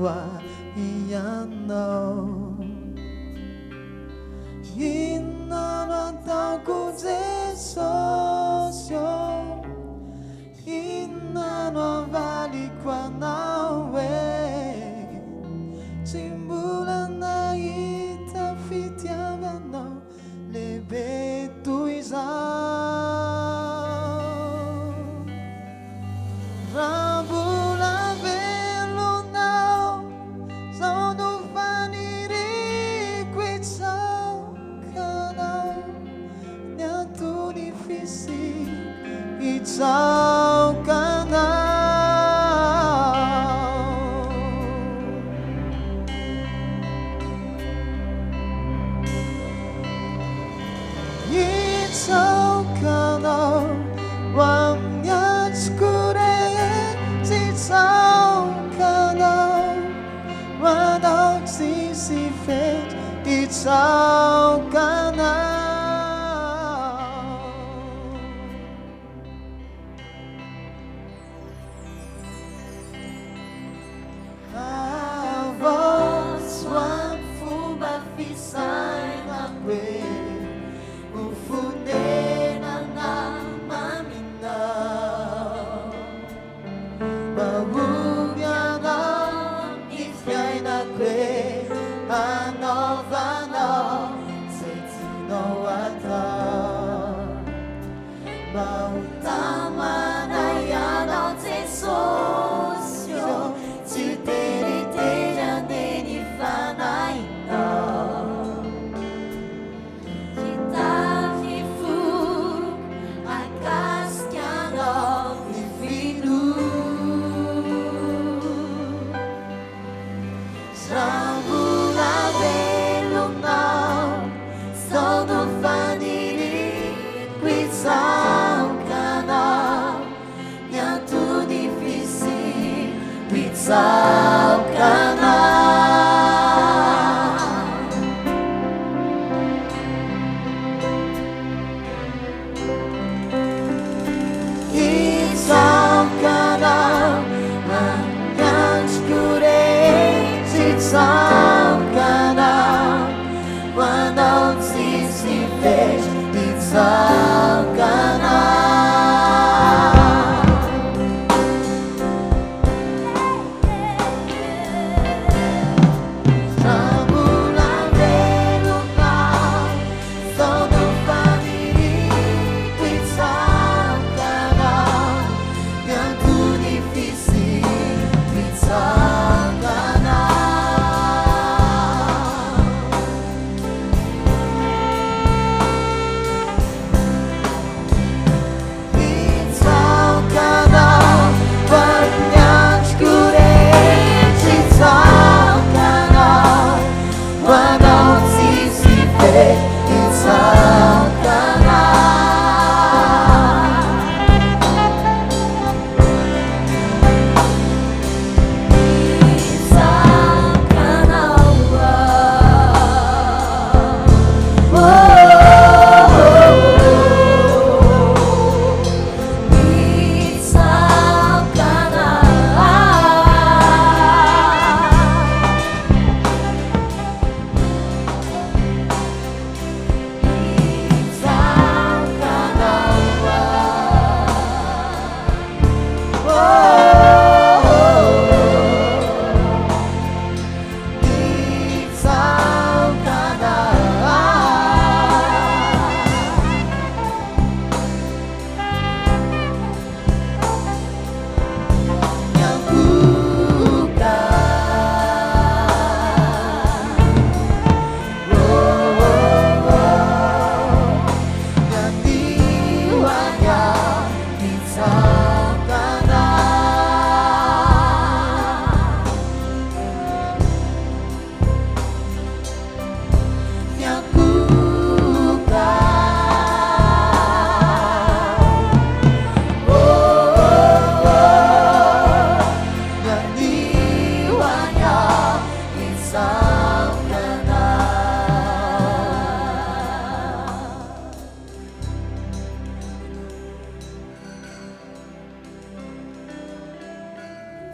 wa iyano inanataku desosyo inanovalikwa nawe simbulan na itafitiavano lebe tuizao Rabula velo now so no vaniri quitsao kana nyato difisi itsao kana itsao kana wamnya tsukure itsao kana wadaw sisifet itsao kana Avos wan fumba fisay na kwe ufunde na namamina Bawugya na ifyay na kwe anovano setino wata Mautama na yano tesosyo Tsuterite jande ni fanai no Hitahifu akaskiano ifinu Sambula velo now Sono faniri quitsao kana Nyantu difisi quitsao kana Quitsao kana Nyanskure Quitsao kana Wanaw sisifet Quitsao kana Sambula velo now Sono faniri Quitsao kana Nyantu difisi Quitsao kana Quitsao kana Wanyashkure Quitsao kana Wanaw sisifet Quitsao kana Quitsao kana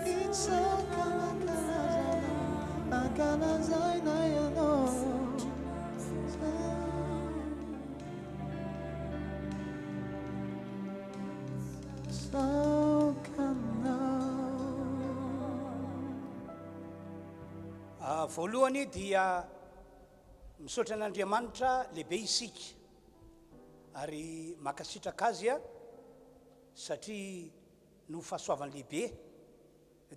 Quitsao kana Kalazaina ianao voalohany dia misaotra an'Andriamanitra lehibe isika ary makasitraka azy a satria no fahasoavany lehibe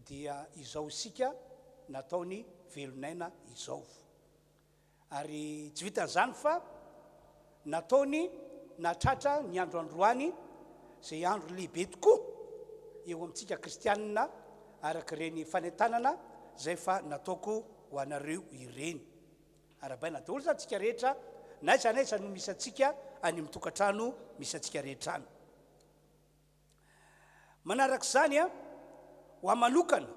dia izao isika nataony velonaina izao ary tsy vitan'izany fa nataony natratra ny andro androany zay andro lehibe tokoa eo amintsika kristianina araka ireny fanentanana zay fa nataoko ho anareo ireny arabaina daholo zany tsika rehetra naiza naiza no misy atsika any amin'ny tokantrano misy atsika rehetra any manarak'izany a ho amanokana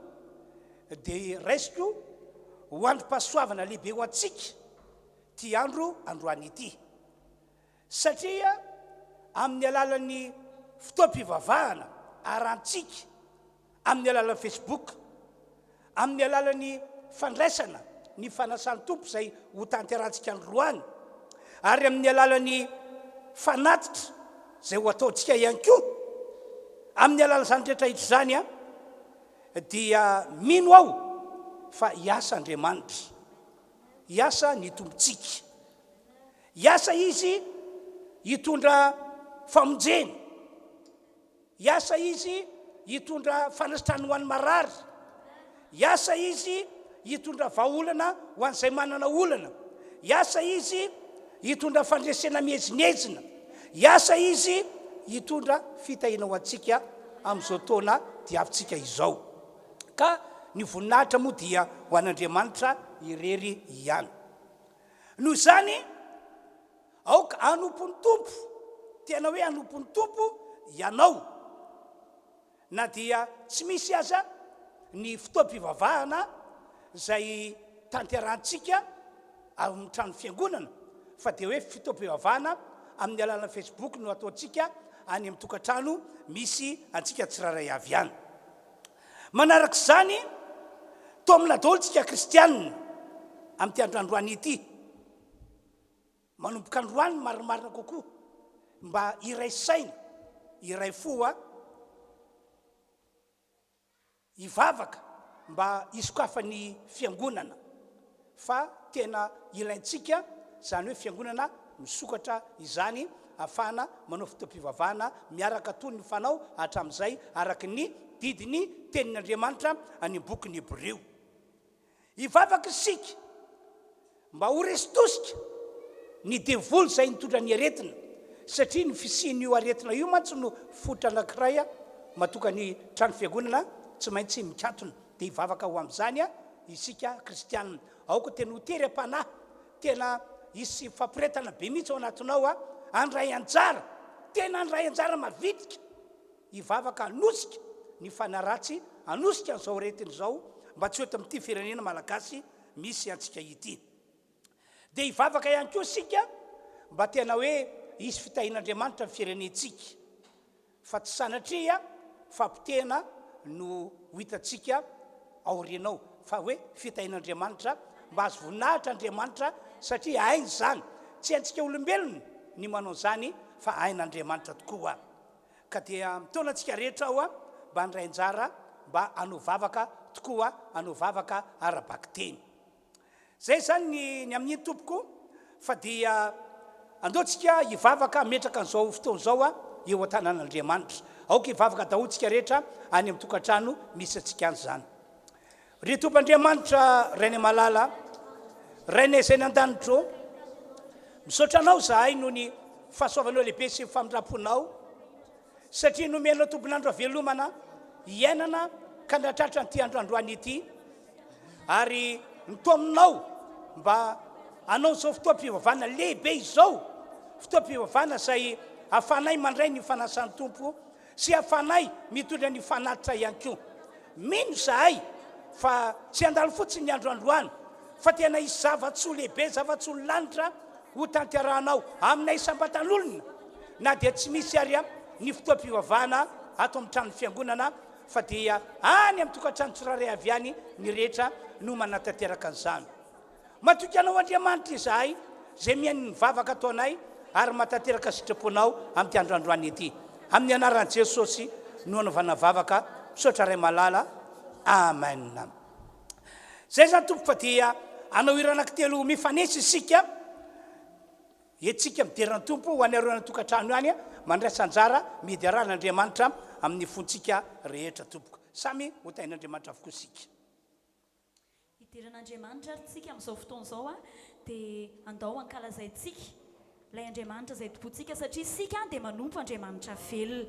dia raisiko ho androm-pahasoavana lehibe ho antsika ty androany ity satria amin'ny alalan'ny fotoam-pivavahana arantsika amin'ny alalan'ny Facebook amin'ny alalan'ny fandraisana ny fanasan'ny tompo zay ho tanterantsika androany ary amin'ny alalan'ny fanatitra zay ho ataontsika ihany koa amin'ny alalan'izany rehetra hitra zany a dia mino aho fa hiasa Andriamanitra hiasa ny tompontsika hiasa izy hitondra famonjena hiasa izy hitondra fanasitrany ho an'ny marary hiasa izy hitondra vahaolana ho an'izay manana olana hiasa izy hitondra fandresena mihezinezina hiasa izy hitondra fitahina ho antsika amin'izao taona diavintsika izao ka ny voninahitra moa dia ho an'Andriamanitra irery ihany noho izany aoka anompon'ny tompo tena hoe anompon'ny tompo ianao na dia tsy misy aza ny fotoam-pivavahana zay tanterantsika amin'ny trano fiangonana fa dia hoe fotoam-pivavahana amin'ny alalan'ny Facebook no ataontsika any amin'ny tokantrano misy antsika tsiraray avy ihany manarak'izany to amina daholo tsika kristianina amin'ity androany ity manomboka androany marimarina kokoa mba iray saina iray foa ivavaka mba isokafan'ny fiangonana fa tena ilaintsika zany hoe fiangonana misokatra izany afana manao fotoam-pivavahana miaraka toy ny fanao hatramin'izay araky ny didiny tenin'Andriamanitra any bokyny Hebreo ivavaka isika mba ho resitosika ny devoly zay nitondra ny aretina satria ny fisian'io aretina io mantsy no fotra anankiray a matoka ny trano fiangonana tsy maintsy mikatona dia ivavaka ho amin'izany a isika kristianina aoka tena hotery am-panahy tena isy fampiretana be mihitsy ao anatinao a andray anjara tena andray anjara mavitrika ivavaka anosika ny fanaratsy anosika n'izao aretina izao mba tsy hoeto amin'ity firenena malagasy misy antsika ity dia ivavaka ihany koa sika mba tena hoe isy fitahin'Andriamanitra ny firenentsika fa tsy sanatria fampitena no hitantsika aorianao fa hoe fitahin'Andriamanitra mba azo voninahitra Andriamanitra satria hainy zany tsy haintsika olombelona ny manao zany fa hain'Andriamanitra tokoa ka dia mitaona antsika rehetra ao a mba handray anjara mba hanao vavaka tokoa hanao vavaka arabaky teny zay zany ny amin'iny tompoko fa dia andaontsika hivavaka metraka an'izao fotoana izao a eo an-tanan'Andriamanitra aoka hivavaka daholontsika rehetra any amin'ny tokantrano misy atsika any zany ry tomp'Andriamanitra rainay malala rainay zay nan-danitro misaotra anao zahay noho ny fahasoavanao lehibe sy famindramponao satria nomenao tompon'andro avelomana iainana ka natratra nyity andro androany ity ary mito aminao mba anao zao fotoam-pivavahana lehibe izao fotoam-pivavahana zay afanay mandray ny fanasan'ny tompo sy afanay mitondra ny fanatitra ihany koa mino zahay fa tsy andalo fotsiny ny andro androany fa tena isy zava-tsoa lehibe zava-tsoa lanitra ho tanterahanao aminay sambatan'olona na dia tsy misy ary a ny fotoam-pivavahana ato amin'ny trano fiangonana fa dia any amin'ny tokantrano tsiraray avy any ny rehetra no manatanteraka an'izany matoky anao Andriamanitra izahay zay mihainy mivavaka ataonay ary matateraka sitraponao amin'ny androandroany ety amin'ny anaran'i Jesosy no anaovana vavaka misaotra ray malala amen zay zany tompo fa dia anao iranankitelo mifanesy isika etsika mideran'ny tompo ho any aroana tokantrano any mandraisa anjara midy arahan'Andriamanitra amin'ny fontsika rehetra tompoko samy ho tain'Andriamanitra avokoa isika idiran'Andriamanitra tsika amin'izao fotoana izao dia andao ankalazaintsika ilay Andriamanitra izay topontsika satria isika dia manompo Andriamanitra velona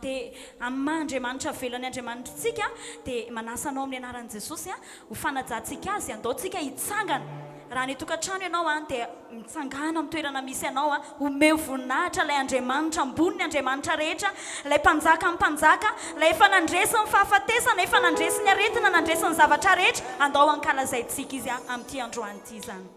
dia amin'ny maha-Andriamanitra velona ny Andriamanitra tsika dia manasanao amin'ny anaran'i Jesosy ho fanajantsika azy andaotsika hitsangana raha ny tokantrano ianao dia mitsangana amin'ny toerana misy ianao homeo voninahitra ilay Andriamanitra ambony ny Andriamanitra rehetra ilay mpanjaka amin'ny mpanjaka ilay efa nandresiny fahafatesana efa nandresiny aretina nandresiny zavatra rehetra andao ankalazaintsika izy amin'ity androany ity zany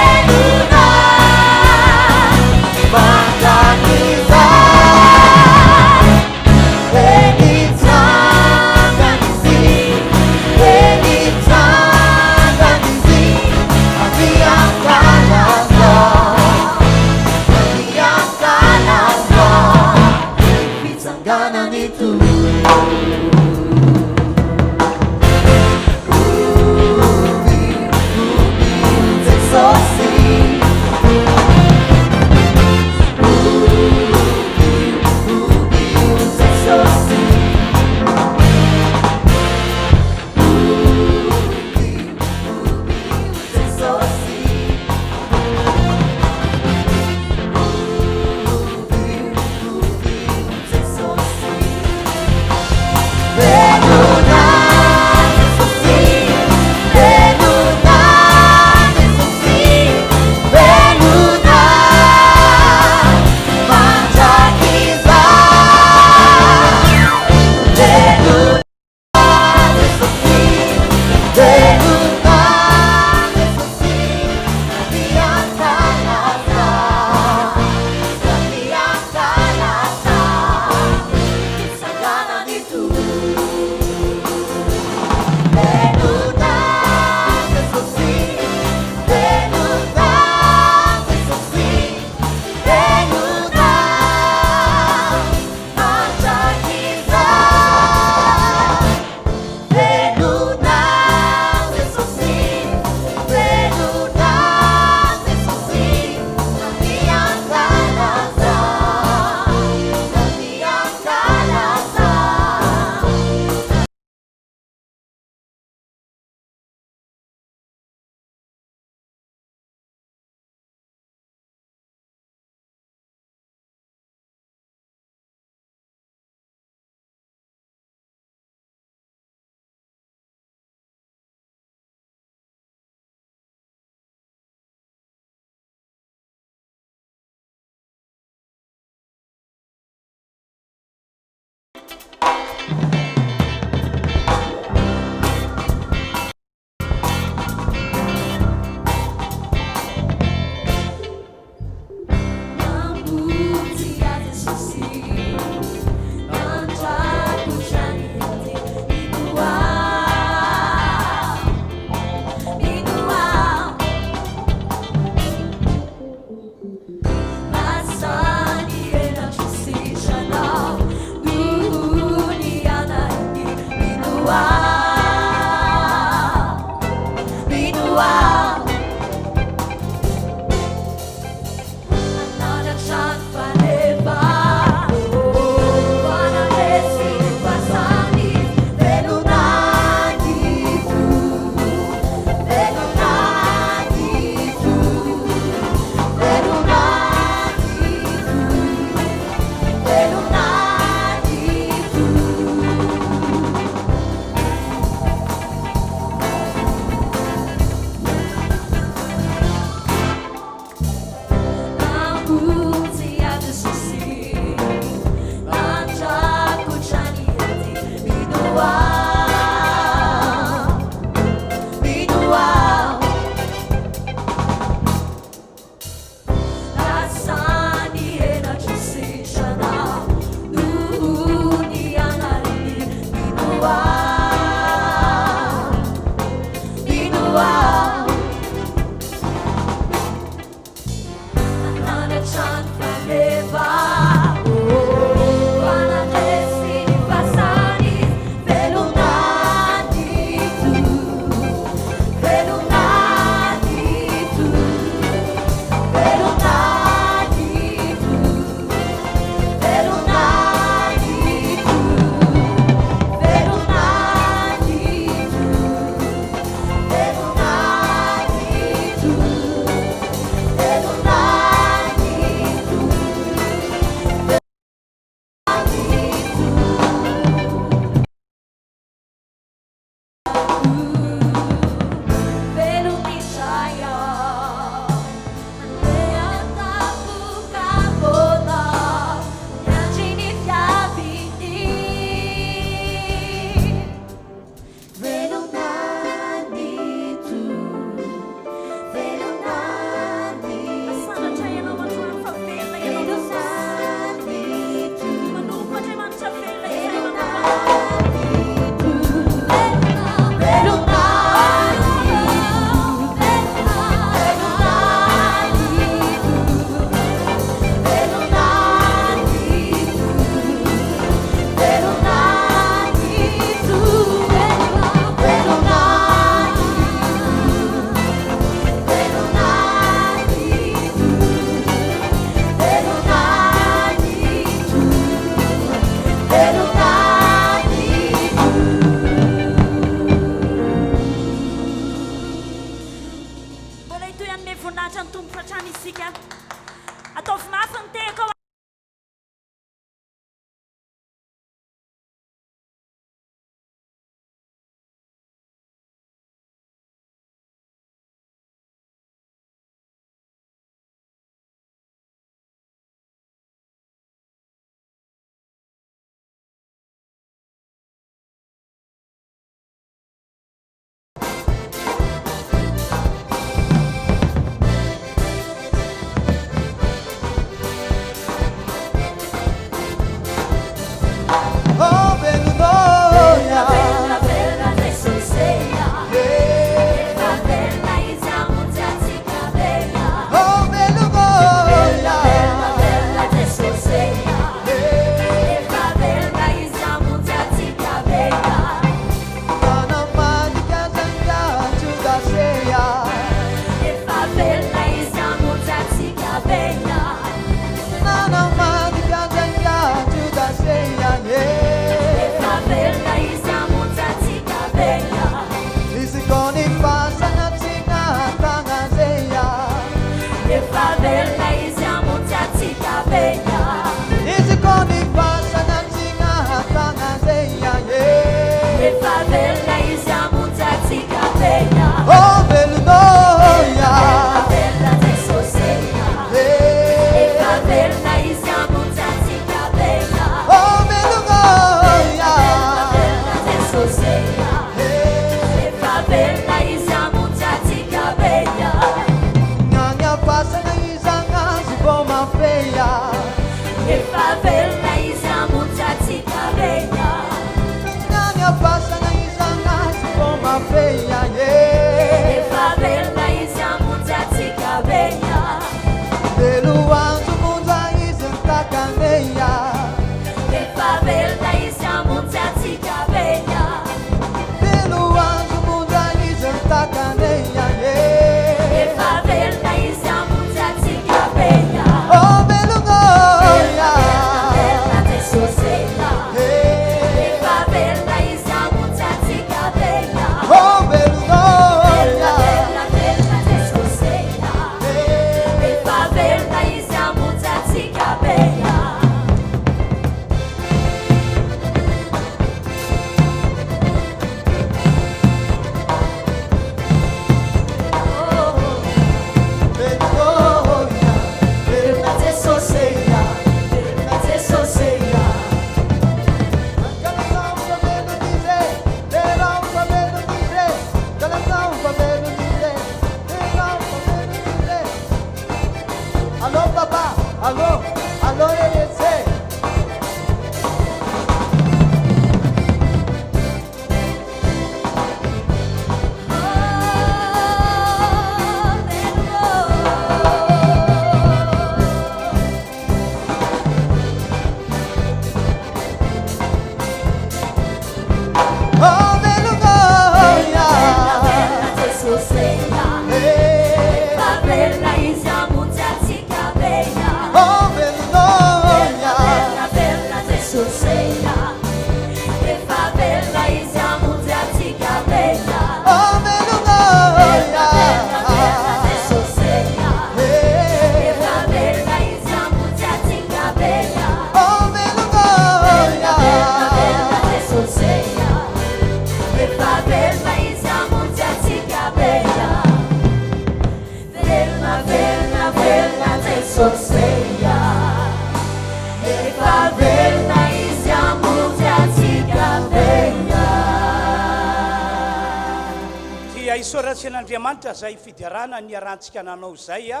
isoratsy an'Andriamanitra zay fidiarana ny arantsika nanao zay a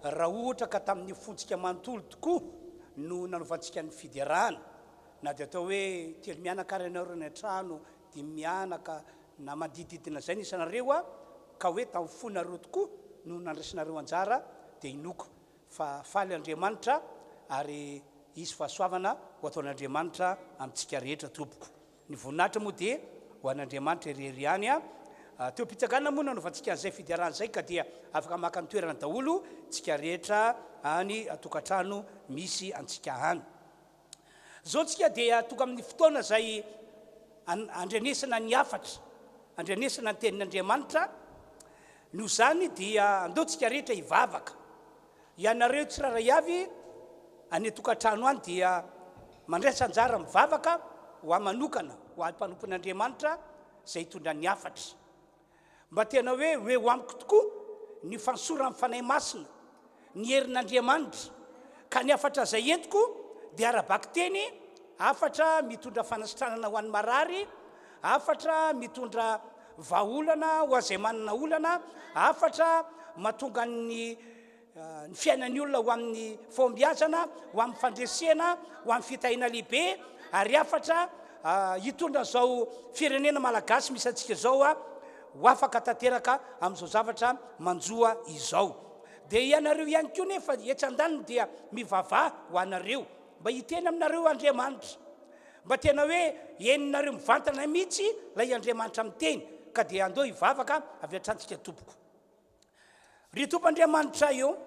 raha ohatra ka tamin'ny fontsika manontolo tokoa no nanovantsika ny fidiarana na dia atao hoe telo mianakary ianareo ny an-trano dia mianaka na mandididina zay ny isanareo a ka hoe tamin'ny fonareo tokoa no nandraisinareo anjara dia inoko fa faly Andriamanitra ary isy fahasoavana ho ataon'Andriamanitra amintsika rehetra tompoko ny voninahitra moa dia ho an'Andriamanitra irery ihany a teo am-pitsangana moa nanovantsika an'izay fidiarana zay ka dia afaka maka ny toerana daholo tsika rehetra any atokantrano misy antsika any zao tsika dia tonga amin'ny fotoana zay andrenesana ny afatra andrenesana ny tenin'Andriamanitra noho zany dia andeontsika rehetra hivavaka ianareo tsiraray avy any atokantrano any dia mandraisa anjara mivavaka ho amanokana ho ammpanompon'Andriamanitra zay hitondra ny afatra mba tena hoe ho amiko tokoa ny fansora amin'ny fanahy masina ny herin'Andriamanitra ka ny afatra zay entiko dia arabaky teny afatra mitondra fanasitranana ho an'ny marary afatra mitondra vahaolana ho azay manana olana afatra mahatonga ny fiainan'ny olona ho amin'ny fombiazana ho amin'ny fandresena ho amin'ny fitahina lehibe ary afatra hitondra zao firenena malagasy misy antsika zao a ho afaka tanteraka amin'izao zavatra manjoa izao dia ianareo ihany koa nefa etsan-daniny dia mivavaha ho anareo mba hiteny aminareo Andriamanitra mba tena hoe eninareo mivantana mihitsy lay Andriamanitra miteny ka dia andeo hivavaka avy atrantsika tompoko ry tompo Andriamanitra io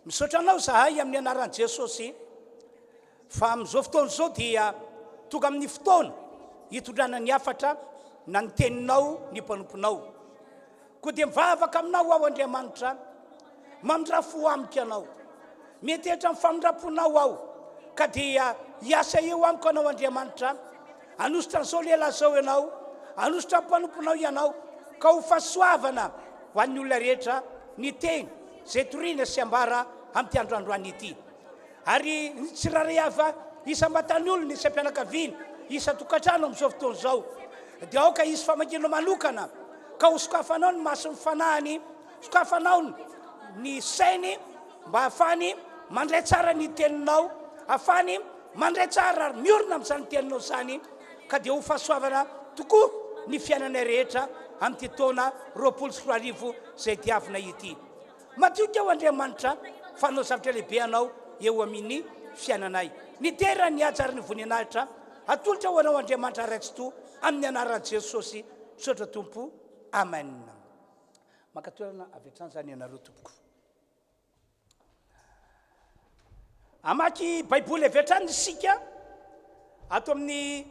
misaotra anao zahay amin'ny anaran'i Jesosy fa amin'izao fotoana zao dia tonga amin'ny fotoana hitondrana ny afatra na ny teninao ny mpanomponao koa dia mivavaka aminao aho Andriamanitra mamindrafo amiko ianao metehitra amin'ny famindraponao aho ka dia hiasa eo amiko anao Andriamanitra anositra an'izao lehilahy zao ianao anositra ny mpanomponao ianao ka ho fahasoavana ho an'ny olona rehetra ny teny zay toriana sy ambara amin'ity androandroany ity ary ny tsiraray ava isam-batany olona isam-pianakaviana isa-tokantrano amin'izao fotoana zao dia aoka isy famakina manokana ka ho sokafanao ny mason'ny fanahiny sokafanao ny sainy mba hahafany mandray tsara ny teninao hahafany mandray tsara miorina amin'izany teninao zany ka dia ho fahasoavana tokoa ny fiainana rehetra amin'ity taona 2024 zay diavina ity matioka eo Andriamanitra fanao zavatra lehibe anao eo amin'ny fiainanay ny tera ny ajary ny voninahitra atolotra ho anao Andriamanitra raitsyto amin'ny anaran'i Jesosy misaotra tompo amen maka toerana avy hatrany zany ianareo tompoko amaky baiboly avy hatrany isika ato amin'ny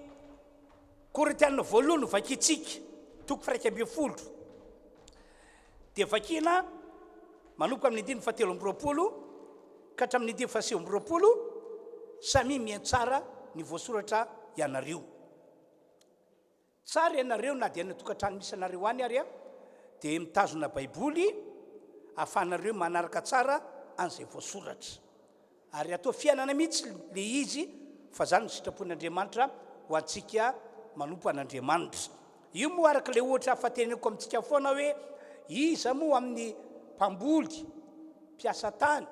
Korintiana voalohany vakitsika toko 1:20 dia vakina manomboka amin'ny 7:20 ka hatramin'ny 7:20 samy mihaino tsara ny voasoratra ianareo tsara ianareo na dia natokantrano misy anareo any ary a dia mitazona baiboly ahafahanareo manaraka tsara an'izay voasoratra ary atao fiainana mihitsy le izy fa zany ny sitrapon'Andriamanitra ho antsika manompo an'Andriamanitra io moa araka le ohatra ahafateneko amintsika foana hoe iza moa amin'ny mpamboly mpiasa tany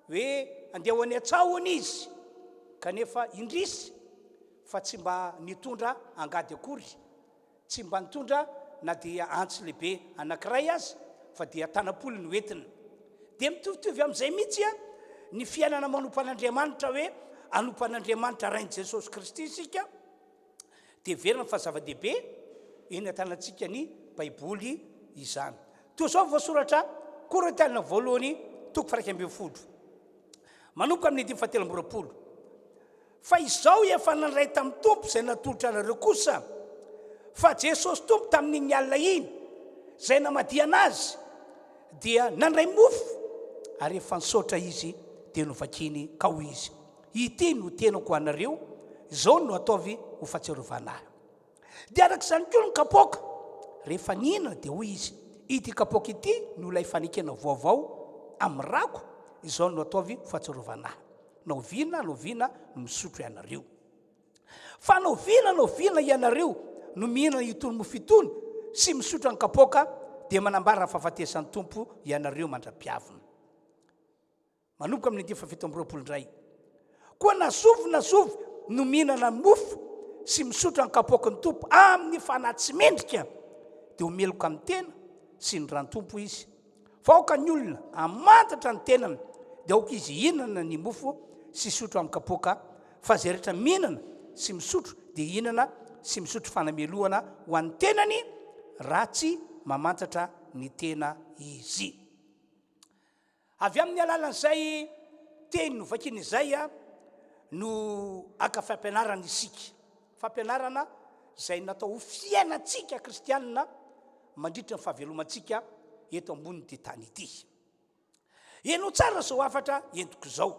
hoe andeha ho any atsahony izy kanefa indrisy fa tsy mba nitondra angady akory tsy mba nitondra na dia antsy lehibe anankiray azy fa dia tanam-poly ny hoentina dia mitovitovy amin'izay mihitsy a ny fiainana manompo an'Andriamanitra hoe anompo an'Andriamanitra rain'i Jesosy Kristy isika dia verina fa zava-dehibe eny atanantsika ny baiboly izany toa zao voasoratra Korintiana voalohany toko 1:20 manomboka amin'ny 7:20 fa izao efa nandray tamin'ny tompo zay natolotra anareo kosa fa Jesosy tompo tamin'iny alina iny zay namadia anazy dia nandray mofo ary efa nisaotra izy dia novakiny ka ho izy ity no tenako anareo izao no ataovy ho fahatsiarovanahy dia arak'izany koa ny kapoaka rehefa nihinana dia hoy izy ity kapoaka ity no ilay fanekena vaovao amin'ny rako izao no ataovy ho fahatsiarovanahy nao vina no misotro ianareo fa nao vina ianareo no mihinana itony mofo itony sy misotro ankapoaka dia manambara fahafatesan'ny tompo ianareo mandra-piavina. Manomboka amin'ny 17 indray. Koa nasovy no mihinana mofo sy misotro ankapoaka ny tompo amin'ny fanahy mendrika dia homeloka amin'ny tena sy ny ran-tompo izy. Fa aoka ny olona amantatra ny tenany dia aoka izy hinana ny mofo sy sotro amin'ny kapoaka, fa zay rehetra mihinana sy misotro dia hinana sy misotro fanamelohana ho an'ny tenany ratsy mamantatra ny tena izy. Avy amin'ny alalan'izay teny novakiny izay no aka fampianarana isika. Fampianarana izay natao ho fiainantsika kristianina mandritra ny fahavelomantsika eto ambonin'ity tany ity. Eno tsara zao afatra entiko izao.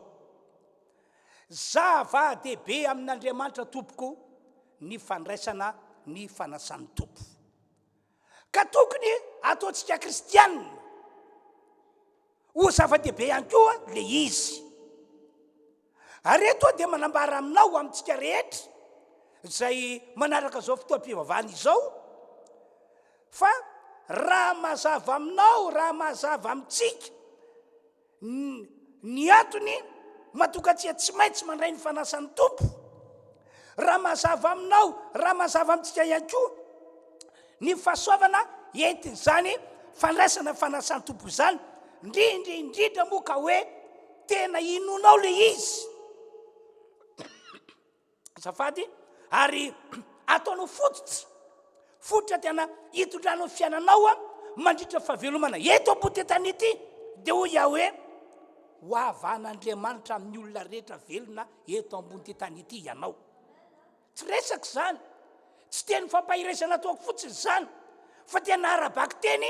Zava-dehibe amin'Andriamanitra tompoko ny fandraisana ny fanasan'ny tompo. Ka tokony ataontsika kristianina ho zava-dehibe ihany koa le izy. Ary eto dia manambara aminao amintsika rehetra izay manaraka zao fotoam-pivavahana izao fa raha mazava aminao, raha mazava amintsika ny antony mahatonga antsika tsy maintsy mandray ny fanasan'ny tompo. Raha mazava aminao, raha mazava amintsika ihany koa ny fahasoavana entin'izany fandraisana fanasan'ny tompo izany, indrindra moa ka hoe tena inonao le izy. Azafady, ary ataonao fototra tena hitondranao fiainanao mandritra fahavelomana eto ambony tany ity, dia ho ia hoe ho avan'Andriamanitra amin'ny olona rehetra velona eto ambony tany ity ianao. Tsy resaka izany, tsy teny fampahiresana ataoko fotsiny izany, fa tena arabaky teny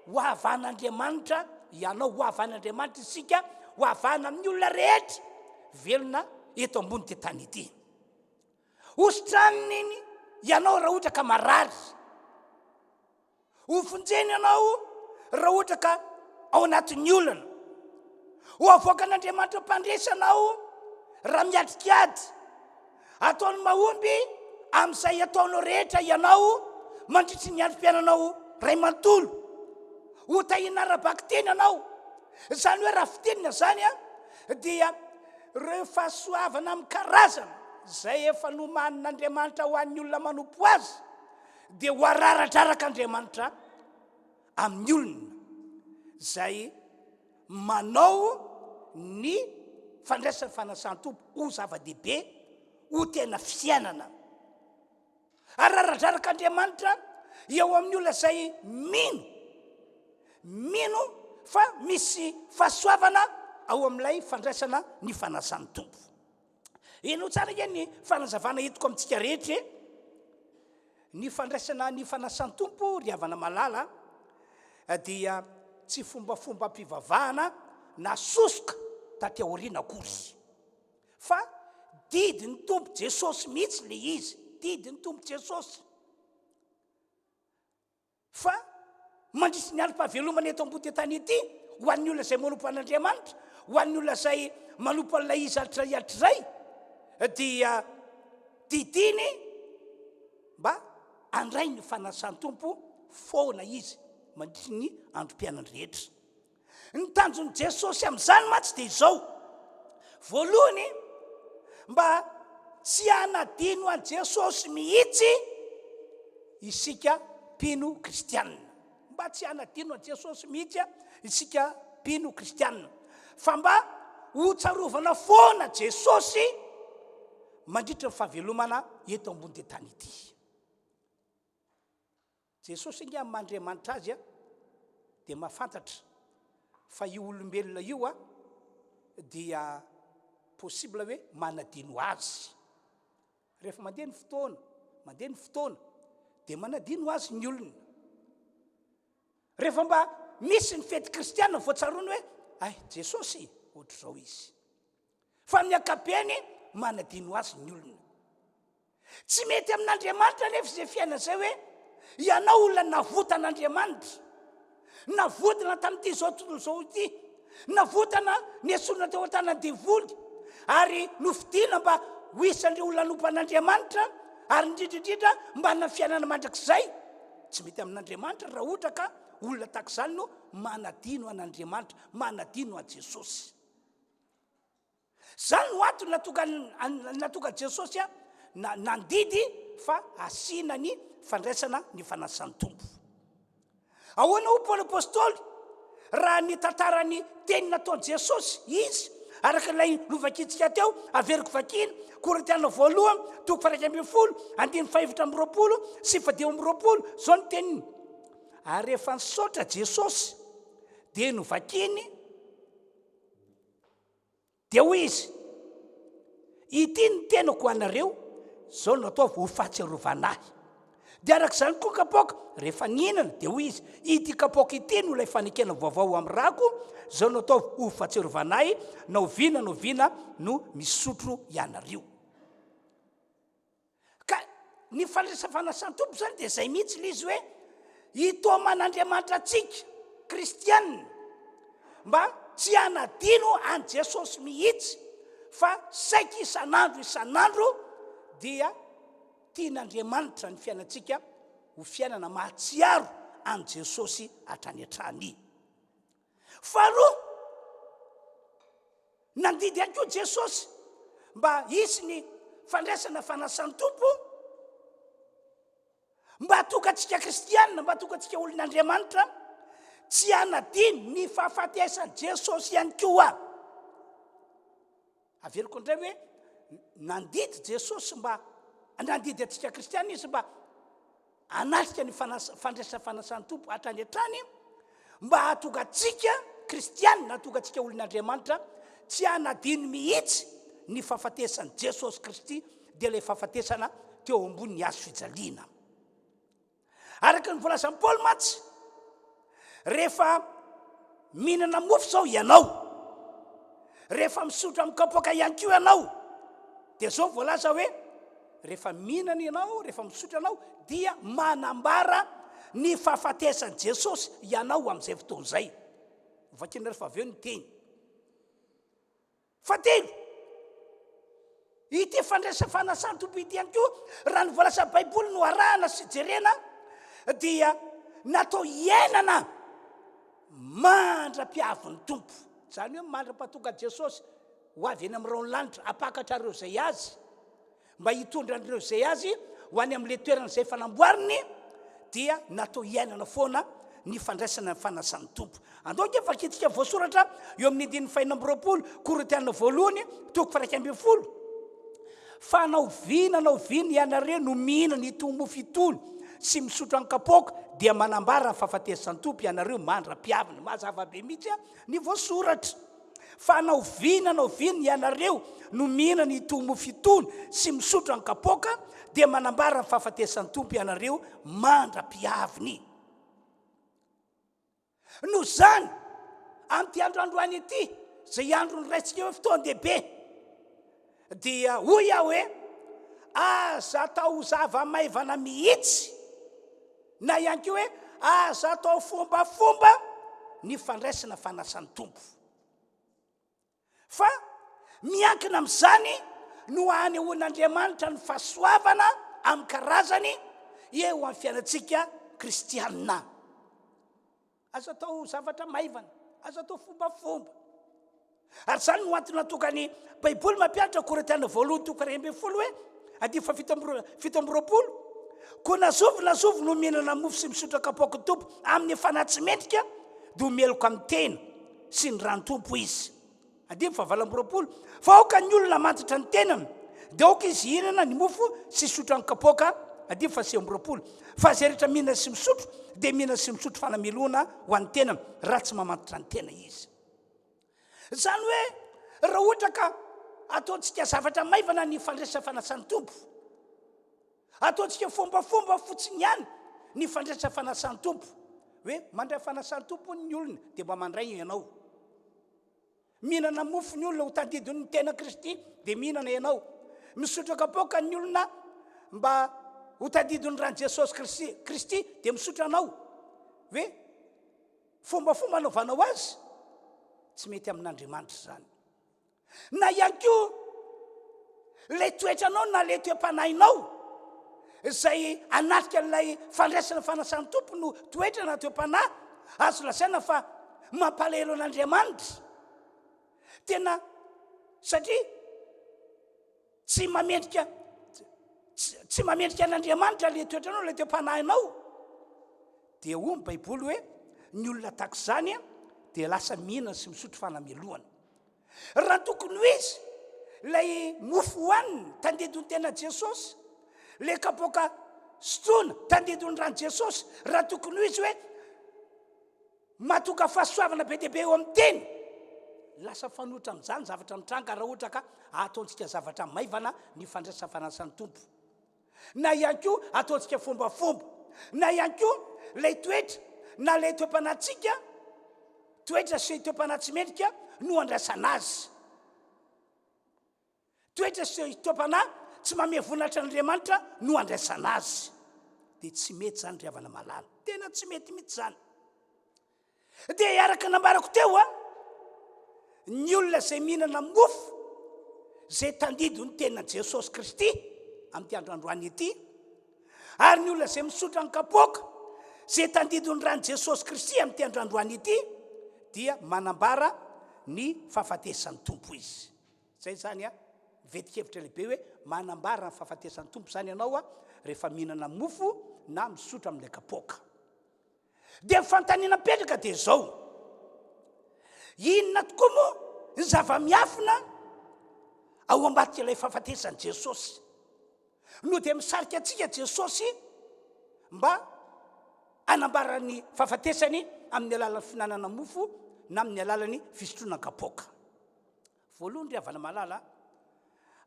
ho avan'Andriamanitra ianao, ho avan'Andriamanitra isika, ho avana amin'ny olona rehetra velona eto ambony tany ity. Ositraniny ianao raha ohatra ka marary, ho fonjeny ianao raha ohatra ka ao anatin'ny olana, ho avoaka an'Andriamanitra mpandresanao raha miadrikady, ataony mahomby amin'izay ataonao rehetra ianao mandritry ny androm-piainanao ray manontolo, ho tahina arabaky teny ianao. Izany hoe raha fitenina zany dia rehefa soavana amin'ny karazana izay efa nomanin'Andriamanitra ho an'ny olona manompo azy, dia ho araradraraka Andriamanitra amin'ny olona izay manao ny fandraisany fanasan'ny tompo ho zava-dehibe, ho tena fiainana. Araradraraka Andriamanitra eo amin'ny olona izay mino fa misy fahasoavana ao amin'ilay fandraisana ny fanasan'ny tompo. Eno tsara iany ny fanazavana hitako amintsika rehetra, ny fandraisana ny fanasan'ny tompo ry havana malala dia tsy fombafomba mpivavahana na sosoka taty aoriana akory, fa didin'ny tompo Jesosy mihitsy le izy, didin'ny tompo Jesosy. Fa mandrisy ny alim-pahavelomana eto ambony tany ity ho an'ny olona izay manompo an'Andriamanitra, ho an'ny olona izay manompo an'ilay izy atrairay, dia didiny mba andray ny fanasan'ny tompo foana izy mandritry ny androm-piainany rehetra. Ny tanjon'i Jesosy amin'izany mantsy dia izao: voalohany, mba tsy hanadino an Jesosy mihitsy isika mpino kristianina, mba tsy hanadino an Jesosy mihitsy isika mpino kristianina, fa mba ho tsarovana foana Jesosy mandritra ny fahavelomana eto ambony tany ity. Jesosy inga mandriamanitra azy dia mahafantatra fa io olombelona io dia possible hoe manadino azy. Rehefa mandeha ny fotoana dia manadino azy ny olona. Rehefa mba misy ny fety kristianina voatsaroany hoe ay Jesosy ohatr'izao izy, fa amin'ny ankapobeny manadino azy ny olona. Tsy mety amin'Andriamanitra nefa izay fiaina izay hoe ianao olona navotan'Andriamanitra, navotana tamin'ity zao tontolo zao ity, navotana niasorana teo an-tanany devoly, ary nofidiana mba ho isan'ireo olona nompo an'Andriamanitra, ary indrindrandrindra mba na fiainana mandrakizay. tsy mety amin'Andriamanitra raha ohatra ka olona tahaka izany no manadino an'Andriamanitra, manadino a Jesosy. Zany no antony natonga Jesosy nandidy fa asiana ny fandraisana ny fanasan'ny tompo. Ahoana ho Paoly apôstôly raha ny tantarany teny nataon'i Jesosy izy araka ilay novakitsika teo averiko vakiny Korintiana 2:2-7:20 zao ny teniny. Ary rehefa nisaotra Jesosy dia novakiny dia hoy izy, ity ny tenako anareo zao no ataovy ho fahatsiarovanahy. Dia arak'izany koa kapoaka rehefa nihinana dia hoy izy, ity kapoaka ity no ilay fanekena vaovao amin'ny rako zao no ataovy ho fahatsiarovanahy, na oviana no misotro ianareo. Ka ny fandraisa fanasan'ny tompo zany dia izay mihitsy ilay izy hoe hitoman'Andriamanitra antsika kristianina mba tsy hanadino an Jesosy mihitsy fa saika isan'andro dia tian'Andriamanitra ny fiainantsika ho fiainana mahatsiaro an Jesosy hatrany hatrany. Faharoa, nandidy ihany koa Jesosy mba hisy ny fandraisana fanasan'ny tompo, mba hatongatsika kristianina, mba hatongatsika olon'Andriamanitra tsy hanadino ny fahafatesan'i Jesosy ihany koa. Averiko indray hoe nandidy Jesosy mba nandidy atsika kristianina izy mba hanatrika ny fandraisana fanasan'ny tompo hatrany hatrany, mba hatongatsika kristianina, hatongatsika olon'Andriamanitra tsy hanadino mihitsy ny fahafatesan'i Jesosy Kristy dia ilay fahafatesana teo ambony hazo fijaliana. Araka ny volazan'i Paoly mantsy, rehefa mihinana mofo zao ianao, rehefa misotro amin'ny kapoaka ihany koa ianao, dia zao voalaza hoe rehefa mihinana ianao, rehefa misotro ianao dia manambara ny fahafatesan'i Jesosy ianao amin'izay fotoana izay. Vakina rehefa avy eo ny teny. Fatelo, ity fandraisa fanasan'ny tompo ity ihany koa raha ny voalaza Baiboly no arahana sy jerena dia natao iainana mandra-piavin'ny tompo. Zany hoe mandra-pahatonga Jesosy ho avy eny amin'ireo lanitra apakatra ireo izay azy, mba hitondra an'ireo izay azy ho any amin'ilay toerana izay fanamboariny, dia natao iainana foana ny fandraisana fanasan'ny tompo. Andao ke vakitika voasoratra eo amin'ny 2:20 Korintiana 2:1-20. Fa naoviana ianareo no mihinana ito mofo itony sy misotro ankapoaka dia manambara ny fahafatesan'ny tompo ianareo mandra-piavina. Mazava be mihitsy ny voasoratra. Fa naoviana ianareo no mihinana ito mofo itony sy misotro ankapoaka dia manambara ny fahafatesan'ny tompo ianareo mandra-piaviny. No zany amin'ity androany ity zay andro ny raintsika hoe fotoan-dehibe, dia hoy aho hoe aza atao zava-maivana mihitsy na ihany koa hoe aza atao fombafomba ny fandraisana fanasan'ny tompo. Fa miankina amin'izany no hanehoan'Andriamanitra ny fahasoavana amin'ny karazany eo amin'ny fiainantsika kristianina. Aza atao zavatra maivana, aza atao fombafomba. Ary zany no antony natokany Baiboly mampianatra Korintiana 2:20 hoe andify 7:20, ko nazovy no mihinana mofo sy misotro kapoaka tompo amin'ny fanahy mendrika dia homeloko amin'ny tena sy ny rano-tompo izy. 7:20, fa aoka ny olona mantatra ny tenany dia aoka izy hihinana ny mofo sy misotro ny kapoaka. 9:20, fa zay rehetra mihinana sy misotro dia mihinana sy misotro fanamelona ho an'ny tenany raha tsy mamantatra ny tena izy. Zany hoe raha ohatra ka ataontsika zavatra maivana ny fandraisa fanasan'ny tompo, ataontsika fombafomba fotsiny ihany ny fandraisa fanasan'ny tompo, hoe mandray fanasan'ny tompo ny olona dia mba mandray ianao. Mihinana mofo ny olona ho tadidiny tena Kristy dia mihinana ianao. Misotro kapoaka ny olona mba ho tadidiny ran Jesosy Kristy dia misotro anao. Hoe fombafomba anaovanao azy tsy mety amin'Andriamanitra zany. Na ihany koa lay toetranao na lay toe-panahinao zay anatrika n'ilay fandraisana fanasany tompo no toetra na toem-panahy azo lasaina fa mampalahelo an'Andriamanitra tena satria tsy mamendrika an'Andriamanitra le toetranao le toem-panahinao dia hoy ny baiboly hoe ny olona tahaka izany a dia lasa mihinana sy misotro fanamelohana raha tokony ho izy lay mofo hohaniny tandidony tena Jesosy le kapoaka sotroina tandidony rano Jesosy raha tokony ho izy hoe matoka fahasoavana be deaibe eo amin'ny teny lasa fanohitra amin'izany zavatra mitranga raha ohatra ka ataontsika zavatra maivana ny fandraisana fanasany tompo na ihany koa ataontsika fombafomba na ihany koa lay toetra na lay toem-panahintsika toetra sy toem-panahy tsy mendrika no andraisana azy toetra sy toem-panahy tsy mame vonatra an'Andriamanitra no andraisana azy dia tsy mety zany ry havana malala tena tsy mety mihitsy zany dia iaraka nambarako teo a ny olona zay mihinana mofo zay tandido ny tenina Jesosy Kristy amin'ity androandroany ity ary ny olona zay misotro ny kapoaka zay tandido ny rano Jesosy Kristy amin'ity androandroany ity dia manambara ny fahafatesany tompo izy zay zany a vetikevitra lehibe hoe manambara ny fahafatesany tompo zany ianao a rehefa mihinana mofo na misotro amin'ilay kapoaka dia fantaniana petraka dia zao inona tokoa moa ny zava-miafina ao ambadika ilay fahafatesany Jesosy no dia misarika antsika Jesosy mba anambara ny fahafatesany amin'ny alalan'ny finanana mofo na amin'ny alalan'ny fisotroana kapoaka voalohany ry havana malala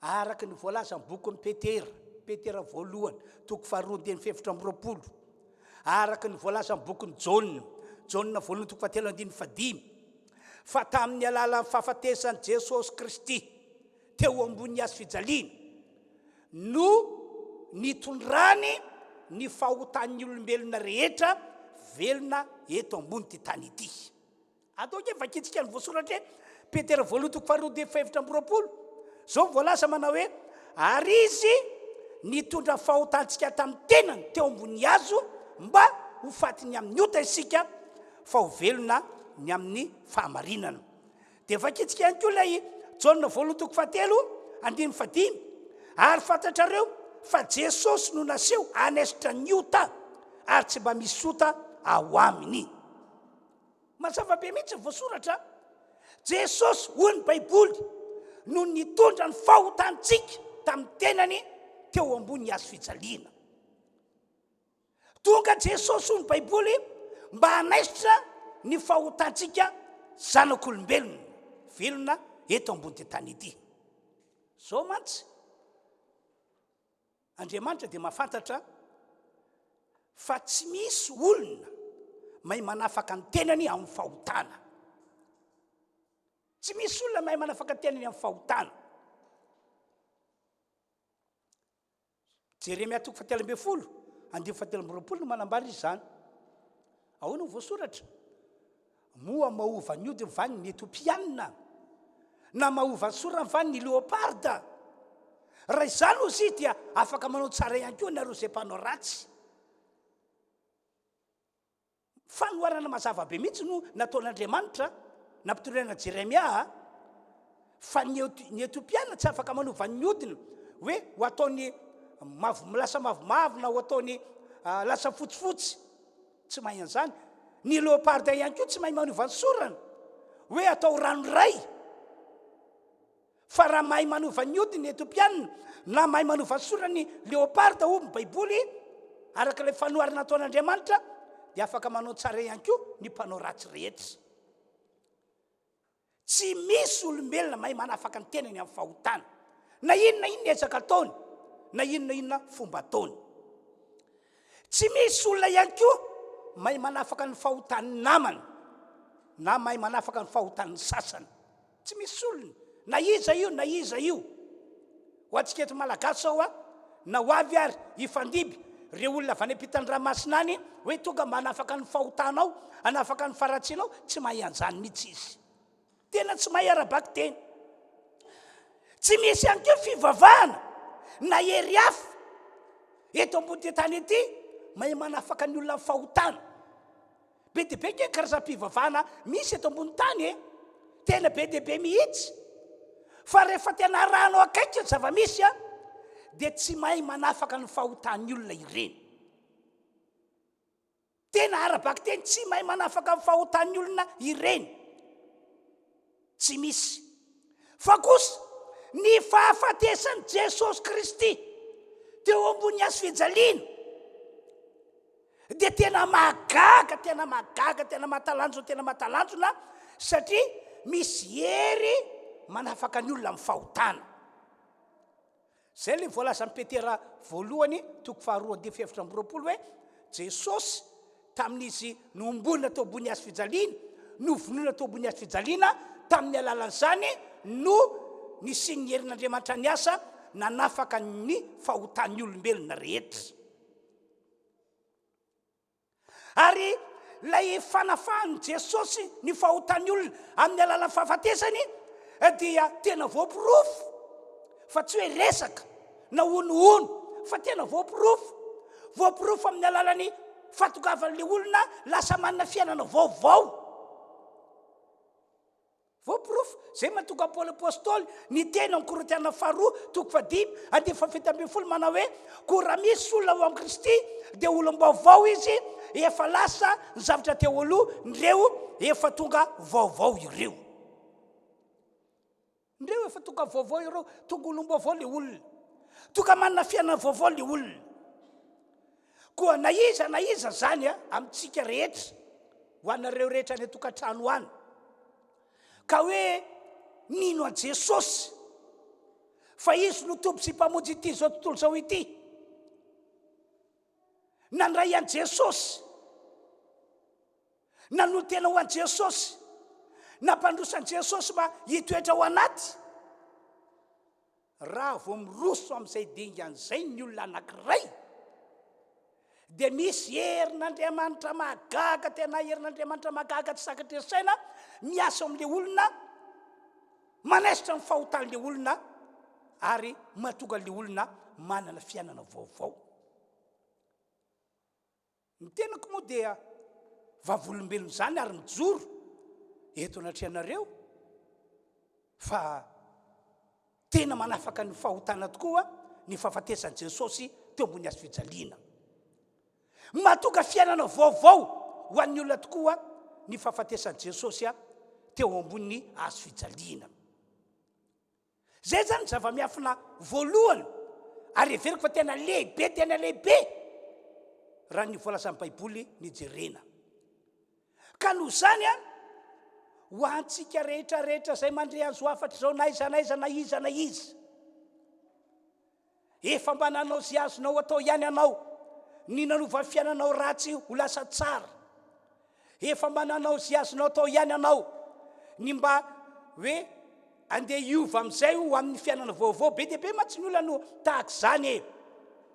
araka ny voalaza amin'ny bokin'ny Petera voalohany toko faharoa andiny fefatra amby roapolo araka ny voalaza amin'ny bokin'ny Jaona voalohany toko fahatelo andiny fadimy fa tamin'ny alalan'ny fahafatesany Jesosy Kristy teo ambony azo fijaliana no nitondrany ny fahotan'ny olombelona rehetra velona eto ambony ty tany ity ataoke vakitsika ny voasoratra Petera voalohany toko faharoa andiny fefatra amby roapolo zao voalaza manao hoe ary izy nitondra fahotantsika tamin'ny tenany teo ambony azo mba ho fatiny amin'ny ota isika fa ho velona ny amin'ny fahamarinana dia vakitsika ihany koa ilay Jaona voalohany toko fahatelo andiny fadimy ary fantatrareo fa Jesosy no naseho anesitra ny ota ary tsy mba misy ota ao aminy mazava be mihitsy voasoratra Jesosy hoy ny baiboly no nitondra ny fahotantsika tamin'ny tenany teo ambony azo fijaliana tonga Jesosy hoy ny baiboly mba hanaisitra ny fahotantsika zanak'olombelona velona eto ambony ty tany ity zao mantsy Andriamanitra dia mahafantatra fa tsy misy olona mahay manafaka ny tenany amin'ny fahotana tsy misy olona mahay manafaka ny tenany amin'ny fahotana Jeremia toko fahatelo amby folo andiny fahatelo amby roapolo no manambara izy zany ahoana ny voasoratra moa mahova ny ody vany ny Etiopiana na mahova ny sorany vany ny leoparda raha izany ozy dia afaka manao tsara ihany koa nareo zay mpanao ratsy fanoharana mazava be mihitsy no nataon'Andriamanitra nampitorena Jeremia fa ny Etiopiana tsy afaka manova ny odiny hoe ho ataony lasa mavomavo na ho ataony lasa fotsifotsy tsy mahay an'izany ny leoparda ihany koa tsy mahay manova ny sorany hoe atao ranoray fa raha mahay manova ny odiny ny Etiopiana na mahay manova ny sorany leoparda ho ny baiboly araka ilay fanoharana ataon'Andriamanitra dia afaka manao tsara ihany koa ny mpanao ratsy rehetra tsy misy olombelona mahay manafaka ny tenany amin'ny fahotana na inona ezaka ataony na inona fomba ataony tsy misy olona ihany koa mahay manafaka ny fahotan'ny namany na mahay manafaka ny fahotan'ny sasany tsy misy olona na iza io ho antsika eto malagasy sao a na ho avy ary ifandiby reo olona avy any ampitany ranomasina any hoe tonga manafaka ny fahotanao anafaka ny faratsianao tsy mahay an'izany mihitsy izy tena tsy mahay arabaky teny tsy misy ihany koa fivavahana na hery hafa eto ambony ty tany ety mahay manafaka ny olona ny fahotana be deaibe ke karazam-pivavahana misy eto ambony tany e tena be deaibe mihitsy fa rehefa tena ranao akaiky ny zava-misy a dia tsy mahay manafaka ny fahotany olona ireny tena arabaky teny tsy mahay manafaka ny fahotany olona ireny tsy misy fa kosa ny fahafatesany Jesosy Kristy teo ambony azo fijaliana dia tena magaga tena matalanjona satria misy hery manafaka ny olona amin'ny fahotana zay le voalaza amin'ny Petera voalohany toko faharoa dia fefatra amby roapolo hoe Jesosy tamin'izy nombonina teo ambony azo fijaliana novonoina teo ambony azo fijaliana tamin'ny alalan'izany no nisin'ny herin'Andriamanitra ny asa nanafaka ny fahotany olombelona rehetra ary lay fanafahany Jesosy ny fahotany olona amin'ny alalan'ny fahafatesany dia tena voapirofo fa tsy hoe resaka na onohono fa tena voapirofo amin'ny alalan'ny fatogavan'le olona lasa manana fiainana vaovao voapirofo zay mahatonga Paoly apôstôly ny teny amin'ny Korintiana faharoa toko fadimy andiny fafito ambin'ny folo manao hoe koa raha misy olona ao amin'ny Kristy dia olom-baovao izy efa lasa ny zavatra teo aloha ndreo efa tonga vaovao ireo efa tonga vaovao ireo tonga olom-baovao le olona tonga manana fiainana vaovao le olona koa na iza zany a amintsika rehetra ho anareo rehetra ny tokantrano any ka hoe nino a Jesosy fa izy no tompo sy mpamonjy ity zao tontolo zao ity nandray an Jesosy nanolo-tena ho an Jesosy nampandrosan Jesosy mba hitoetra ao anaty raha vo miroso amin'izay dingan'izay ny olona anankiray dia misy herin'Andriamanitra magaga tena herin'Andriamanitra magaga tsy sakatra saina miasa amin'le olona manesitra ny fahotan'le olona ary mahatonga le olona manana fiainana vaovao ny tenako moa dia vavolombelona zany ary mijoro eto anatrehanareo fa tena manafaka ny fahotana tokoa ny fahafatesany Jesosy teo ambony azo fijaliana mahatonga fiainana vaovao ho an'ny olona tokoa ny fahafatesany Jesosy teo ambony azo fijaliana zay zany zava-miafina voalohany ary everiko fa tena lehibe raha ny voalazan'ny Baiboly ny jerena ka noho zany ho antsika rehetrarehetra zay mandre azo afatra zao na iza efa mba nanao zay azonao atao ihany anao ny nanova fiainanao ratsy ho lasa tsara efa mba nanao zay azonao atao ihany anao ny mba hoe andeha iova amin'izay ho amin'ny fiainana vaovao be dia be matsy ny olona no tahaka zany e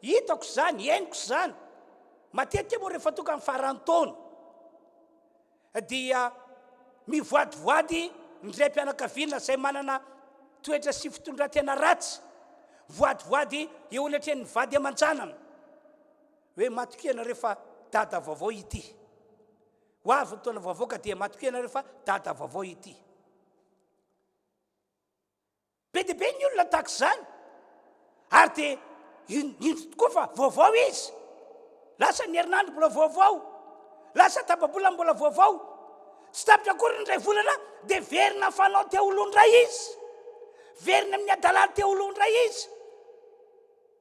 hitako zany henoko zany matetika moa rehefa tonga amin'ny farantaona dia mivoadivoady ndray mpianakaviana zay manana toetra sy fitondran-tena ratsy voadivoady eo anatrehan'ny vady aman-janany hoe matokena rehefa dada vaovao ity ho avy ny taona vaovao ka dia matokena rehefa dada vaovao ity be dia be ny olona tahaka zany ary dia indro tokoa fa vaovao izy lasa ny herinandro mbola vaovao lasa tababola mbola vaovao tsy tapitra akory ny ray volana dia verina fanao teo olondray izy verina amin'ny adalany teo olondray izy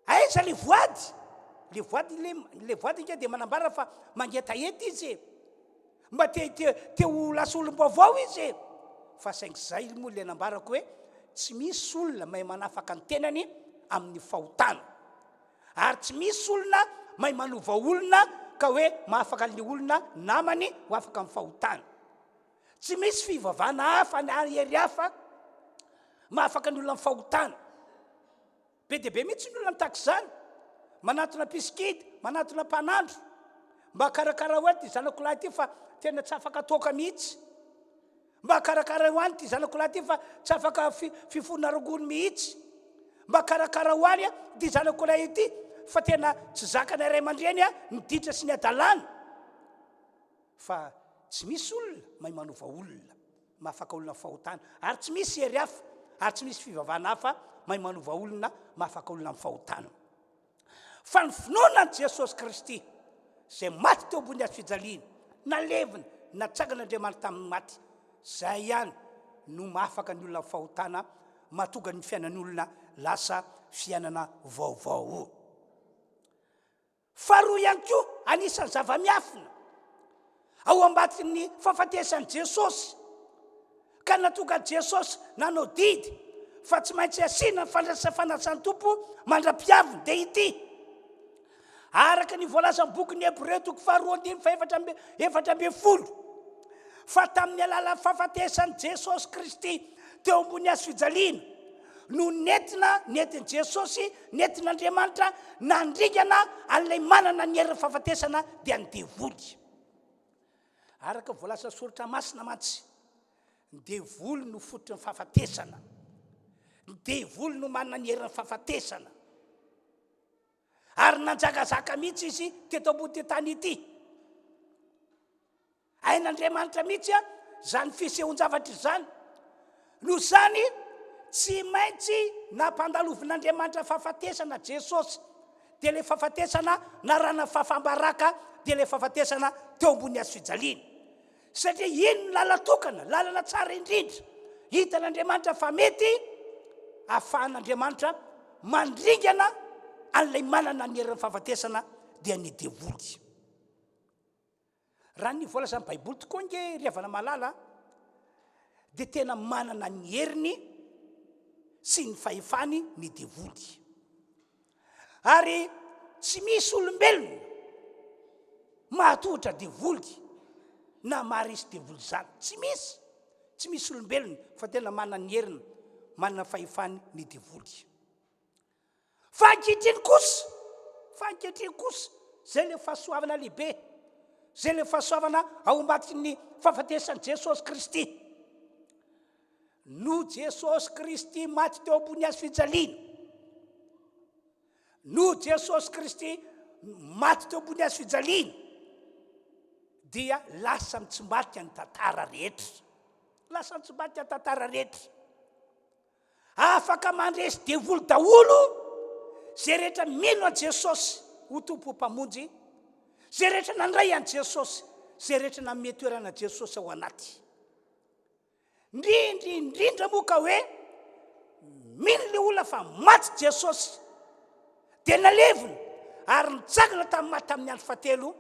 aiza le voady inga dia manambara fa mangetahety izy mba teo lasa olom-baovao izy fa saingy zay moa le nambarako hoe tsy misy olona mahay manafaka ny tenany amin'ny fahotana ary tsy misy olona mahay manova olona ka hoe mahafaka ny olona namany ho afaka amin'ny fahotana tsy misy fivavahana hafa na hery hafa mahafaka ny olona amin'ny fahotana be dia be mihitsy ny olona mitahaka izany manatona pisikity manatona mpanandro mba karakara hoe ty zanako lahy ty fa tena tsy afaka toaka mihitsy mba karakara hoany ty zanako lahy ty fa tsy afaka fifona rongony mihitsy mba karakara hoany ty zanako lahy ity fa tena tsy zakana iray aman-dreny a niditra sy ny adalàna fa tsy misy olona mahay manova olona mahafaka olona fahotana ary tsy misy hery hafa ary tsy misy fivavahana hafa mahay manova olona mahafaka olona amin'ny fahotana fa ny finoanan'i Jesosy Kristy zay maty teo ambony hazo fijaliana nalevina natsagan'Andriamanitra tamin'ny maty zay ihany no mahafaka ny olona amin'ny fahotana mahatonga ny fiainan'ny olona lasa fiainana vaovao faharoa ihany koa anisan'ny zava-miafina ao ambatin'ny fahafatesan'i Jesosy ka natonga Jesosy nanao didy fa tsy maintsy asiana fanasany tompo mandra-piaviny dia ity araka ny voalaza amin'ny boky ny Hébreu toko faharoa andimy fa efatra amby folo fa tamin'ny alalan'ny fahafatesan'i Jesosy Kristy teo ambony hazo fijaliana no nentin'i Jesosy nentin'Andriamanitra nandringana an'ilay manana ny herin'ny fahafatesana dia ny devoly araka voalaza soratra masina mantsy ny devoly no fototry ny fahafatesana ny devoly no manana ny herin'ny fahafatesana ary nanjakazaka mihitsy izy teto ambony tany ity ain'Andriamanitra mihitsy a zany fisehon-javatra izany no zany tsy maintsy nampandalovin'Andriamanitra fahafatesana Jesosy dia le fahafatesana narana Fotoam-bavaka dia le fahafatesana teo ambony hazo fijaliana satria ino ny lala tokana lalana tsara indrindra hitan'Andriamanitra fa mety ahafahan'Andriamanitra mandringana an'ilay manana ny herin'ny fahafatesana dia ny devoly raha ny voalaza ny baiboly tokoa nge riavana malala dia tena manana ny heriny sy ny fahefany ny devoly ary tsy misy olombelona mahatohitra devoly na maharesy devoly zany tsy misy olombelona fa tena manana ny heriny manana fahefany ny devoly fa ankehitriny kosa zay le fahasoavana lehibe zay le fahasoavana ao ambatin'ny fahafatesan'i Jesosy Kristy no Jesosy Kristy maty teo ambony hazo fijaliana no Jesosy Kristy maty teo ambony hazo fijaliana dia lasa mitsimbatika ny tantara rehetra afaka mandresy devoly daholo zay rehetra mino an Jesosy ho tompo mpamonjy zay rehetra nandray an Jesosy zay rehetra nanome toerana Jesosy ao anaty indrindra moa ka hoe mino le olona fa maty Jesosy dia nalevina ary nitsagana tamin'ny maty tamin'ny andro fahatelo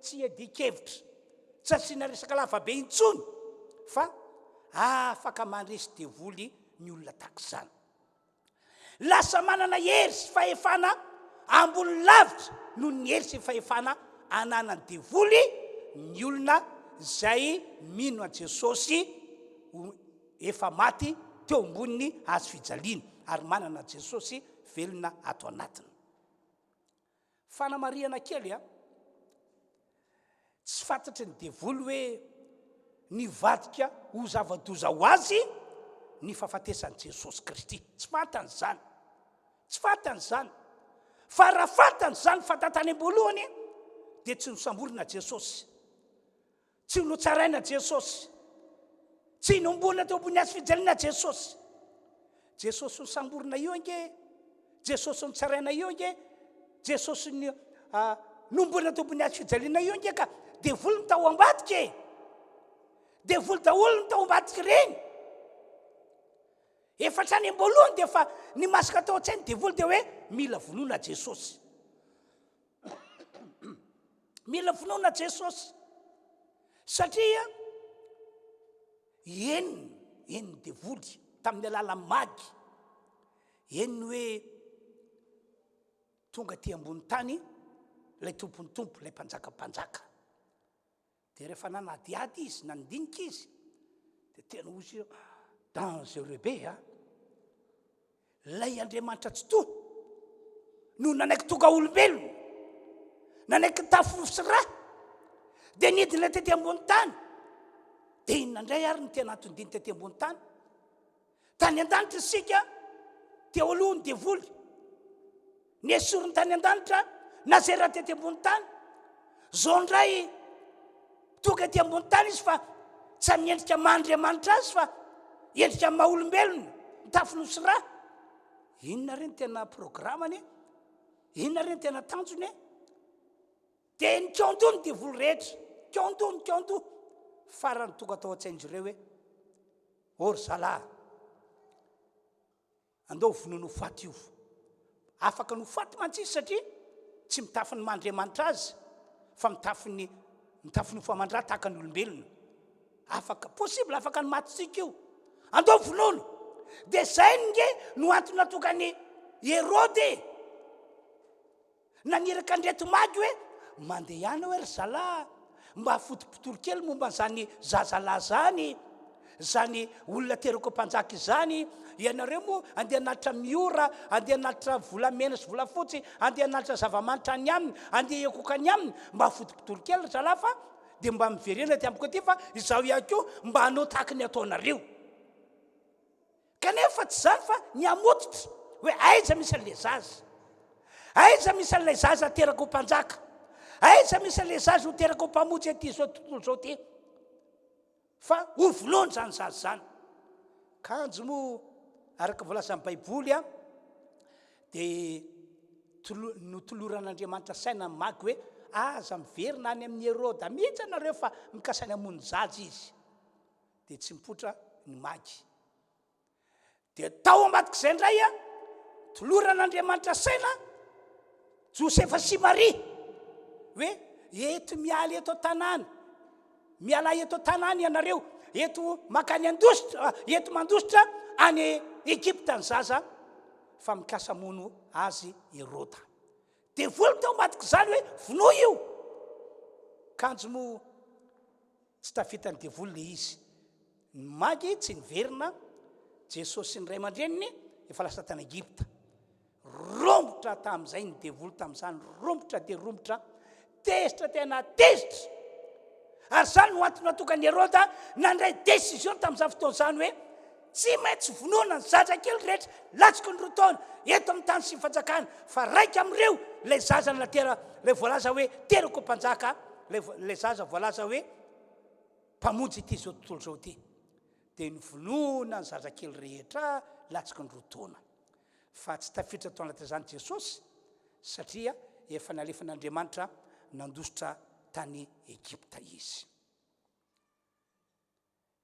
tsy edikevitra tsy asiana resaka lavabe intsony fa afaka mandresy devoly ny olona tahak'izany lasa manana hery sy fahefana ambony lavitra no ny hery sy fahefana ananany devoly ny olona zay mino an Jesosy efa maty teo amboniny hazo fijaliana ary manana Jesosy velona ato anatiny fanamariana kely tsy fantatry ny devoly hoe nivadika ho zava-doza ho azy ny fahafatesan'i Jesosy Kristy tsy fantany zany fa raha fantany zany fantatany am-boalohany dia tsy nosamborina Jesosy tsy notsaraina Jesosy tsy nombonina teo ambony hazo fijaliana Jesosy nosamborina io nge Jesosy notsaraina io nge Jesosy nombonina teo ambony hazo fijaliana io nge ka devoly ny tao ambadika devoly daholo ny tao ambadika reny efa trany am-boalohany dia fa ny masaka tao an-tsainy devoly dia hoe mila vonoina Jesosy mila vonoina Jesosy satria eniny devoly tamin'ny alalan'ny magy eniny hoe tonga ty ambony tany lay tompony tompo lay mpanjaka dia rehefa nanadiady izy nandinika izy dia tena ozy dangereux be lay Andriamanitra tsy toa no nanaiky tonga olombelona nanaiky tafosy ra dia nidina tety ambony tany dia inona indray ary ny tena antondiny tety ambony tany an-danitra isika teo alohany devoly ny esorony tany an-danitra na zay raha tety ambony tany zao ndray tonga ty ambony tany izy fa tsy miendrika mahandriamanitra azy fa endrika maha-olombelona mitafinosy raha. Inona reny tena programany e? Inona reny tena tanjony e? dia ny kiondo ny devoly rehetra kiondo farany tonga atao an-tsain'izareo hoe ory zalahy andao vonono faty io afaka no faty mantsisy satria tsy mitafy ny mahandriamanitra azy fa mitafy ny famandra tahaka ny olombelona. Afaka possible afaka ny matytsika io andao vonono. Dia zay nge no antony natokany Herode naniraka andreto magy hoe mandeha ihany hoe ry zalahy mba fotopotolo kely momba zany zazalahy zany olona terako mpanjaka izany. Ianareo moa andeha hanalitra miora, andeha hanalitra volamena sy volafotsy, andeha hanalitra zavamanitra any aminy, andeha ekokany aminy mba fotopotolo kely ry zalahy fa dia mba miverena ty amiko aty fa izaho ihany koa mba hanao tahaka ny ataonareo. Kanefa tsy zany fa ny amototra hoe aiza misy an'ilay zaza, aiza misy an'ilay zaza teraka ho mpanjaka, aiza misy an'ilay zaza ho teraka ho mpamotsy aty zao tontolo zao ty, fa ho volohany zany zaza zany. Kanjo moa araka voalaza amin'ny baiboly a dia notoloran'Andriamanitra saina ny magy hoe aza miverina any amin'ny Herode mihitsy anareo fa mikasainy hamony zaza izy. Dia tsy mipotra ny magy. Dia tao ambatik'izay indray a toloran'Andriamanitra saina Josefa sy Maria hoe eto miala eto tanàna, miala eto tanàna ianareo, eto makany andositra, eto mandositra any Egypta ny zaza fa mikasa mono azy Herode. Dia voly tao ambatik'izany hoe vonoa io. Kanjo moa tsy tafitany devoly le izy. Ny magy tsy niverina, Jesosy sy ny ray aman-dreniny efa lasa tany Egypta. Rombotra tamin'izay ny devoly tamin'izany, rombotra dia rombotra, tezitra tena tezitra. Ary zany no antony natokany Herode nandray décision tamin'izany fotoan'izany hoe tsy maintsy vonoana ny zazakely rehetra latsaka ny roa taona eto amin'ny tany sy ny fanjakana fa raika amin'ireo lay zaza lay voalaza hoe terako mpanjaka, lay zaza voalaza hoe mpamonjy ity zao tontolo zao ty. Dia ny vonoana ny zazakely rehetra latsaka ny roa taona. Fa tsy tafiditra tao anatin'izany Jesosy satria efa nalefan'Andriamanitra nandositra tany Egypta izy.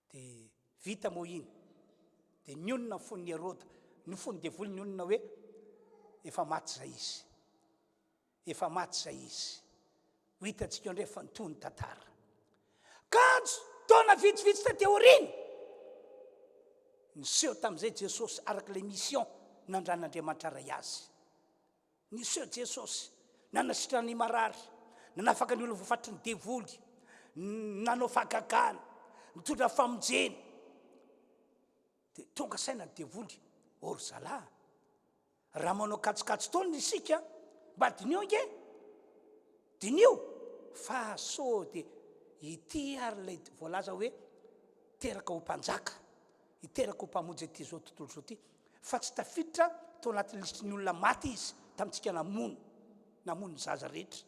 Dia vita moa iny. Dia nyonona ny fon'ny Herode, ny fon'ny devoly nyonona hoe efa maty zay izy. Efa maty zay izy. Ho hitantsika ndray fa nitony tantara. Kanjo taona vitsivitsy tateo aoriny niseho tamin'izay Jesosy arak'ilay mission nandran'Andriamanitra ray azy. Niseho Jesosy nanasitrana ny marary, nanafaka ny olona voafatry ny devoly, nanao fahagagana, nitondra famonjena. Dia tonga saina ny devoly, ory zalahy, raha manao katsikatso taona isika, mba dinio nge, dinio, fa so dia ity ary lay voalaza hoe teraka ho mpanjaka, iteraka ho mpamonjy ity zao tontolo zao ty. Fa tsy tafiditra tao anatin'ny lisitry ny olona maty izy tamintsika namono ny zaza rehetra.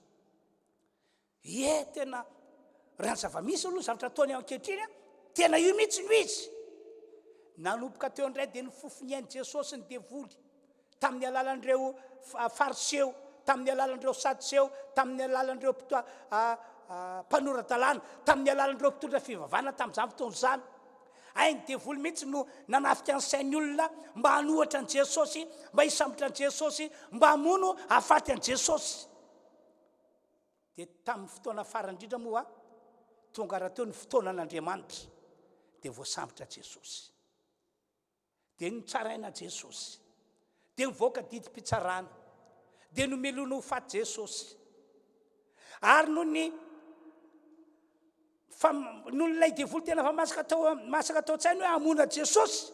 Tena raha ny zava-misy aloha zavatra ataony ankehitriny tena io mihitsy no izy. Nanomboka teo indray dia nifofoniany Jesosy ny devoly tamin'ny alalan'ireo fariseo, tamin'ny alalan'ireo sadoseo, tamin'ny alalan'ireo mpanoratan-dalàna, tamin'ny alalan'ireo mpitondra fivavahana tamin'izany fotoan'izany. Ny devoly mihitsy no nanafika ny sain'ny olona mba hanohatra an' Jesosy, mba hisambotra an' Jesosy, mba hamono hafaty an' Jesosy. Dia tamin'ny fotoana farany indrindra moa tonga raha teo ny fotoanan'Andriamanitra dia voasambotra Jesosy. Dia nitsaraina Jesosy, dia nivoaka didim-pitsarana, dia nomelona ho faty Jesosy. Ary nolay devoly tena fa masaka tao an-tsainy hoe hamona Jesosy.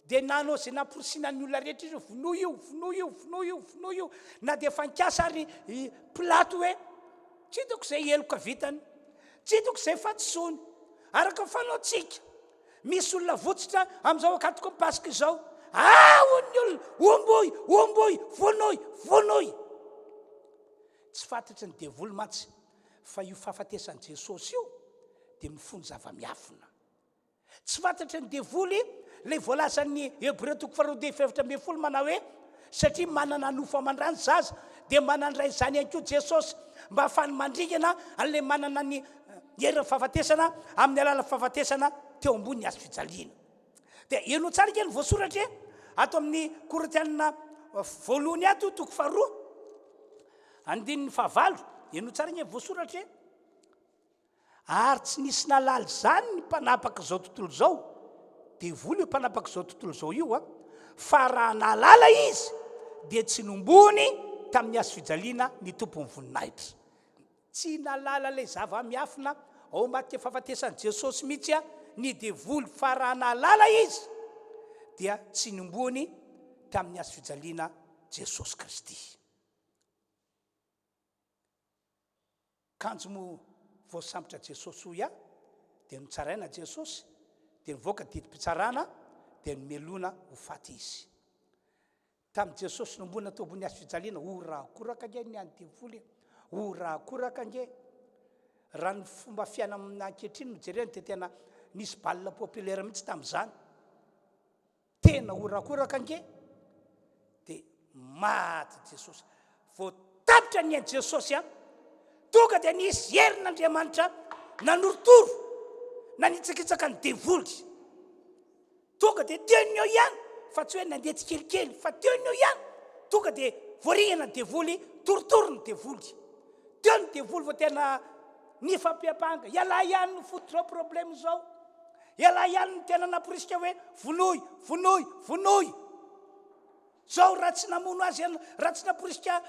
Dia nanao zay namporosianany olona rehetra izy vono io. Na dia fankasa ary Pilato hoe tsy hitako izay eloka vitany, tsy hitako izay fatsony, araka fanaotsika misy olona votsitra amin'izao akatoko mipasika izao, hony olona omboy vonoy tsy fantatry ny devoly matsy fa io fahafatesan'i Jesosy io dia mifono zava-miafina. Tsy fantatry ny devoly lay voalazan'ny Hebreo 4:7 manao hoe satria manana nofo aman-drano zaza dia manana ray zany ihany koa Jesosy mba hafany mandringana an'ilay manana ny herin'ny fahafatesana amin'ny alala fahafatesana teo ambony azo fijaliana. Dia eno tsara kely voasoratra ato amin'ny Korintianina voalohany ato 2:9 eno tsara ny voasoratra ary tsy nisy nalaly zany ny mpanapaka zao tontolo zao devoly io mpanapaka zao tontolo zao io fa raha nalala izy dia tsy nombony tamin'ny azo fijaliana ny tompony voninahitra. Tsy nalala lay zava-miafina ao maty fahafatesan'i Jesosy mihitsy ny devoly fa raha nalala izy dia tsy nombony tamin'ny azo fijaliana Jesosy Kristy. Kanjo mo voasambotra Jesosy hoy dia nitsaraina Jesosy dia nivoaka didim-pitsarana dia nomelona ho faty izy. Tamin'ny Jesosy nombona tao ambony azo fijaliana rahakoraka nge ny any devoly rahakoraka nge raha ny fomba fiaina amina ankehitriny no jerena dia tena nisy baolina populaire mihitsy tamin'izany tena rahakoraka nge dia maty Jesosy voatapitra ny any Jesosy tonga dia nisy herin'Andriamanitra nanorotoro nanitsakitsaka ny devoly tonga dia teony eo ihany fa tsy hoe nandeha tsikelikely fa teony eo ihany tonga dia voaringana ny devoly torotoro ny devoly teo ny devoly vo tena nifampiapanga iala ihany no fototrao problème zao iala ihany no tena naporisika hoe vonoy zao raha tsy namono azy raha tsy naporisika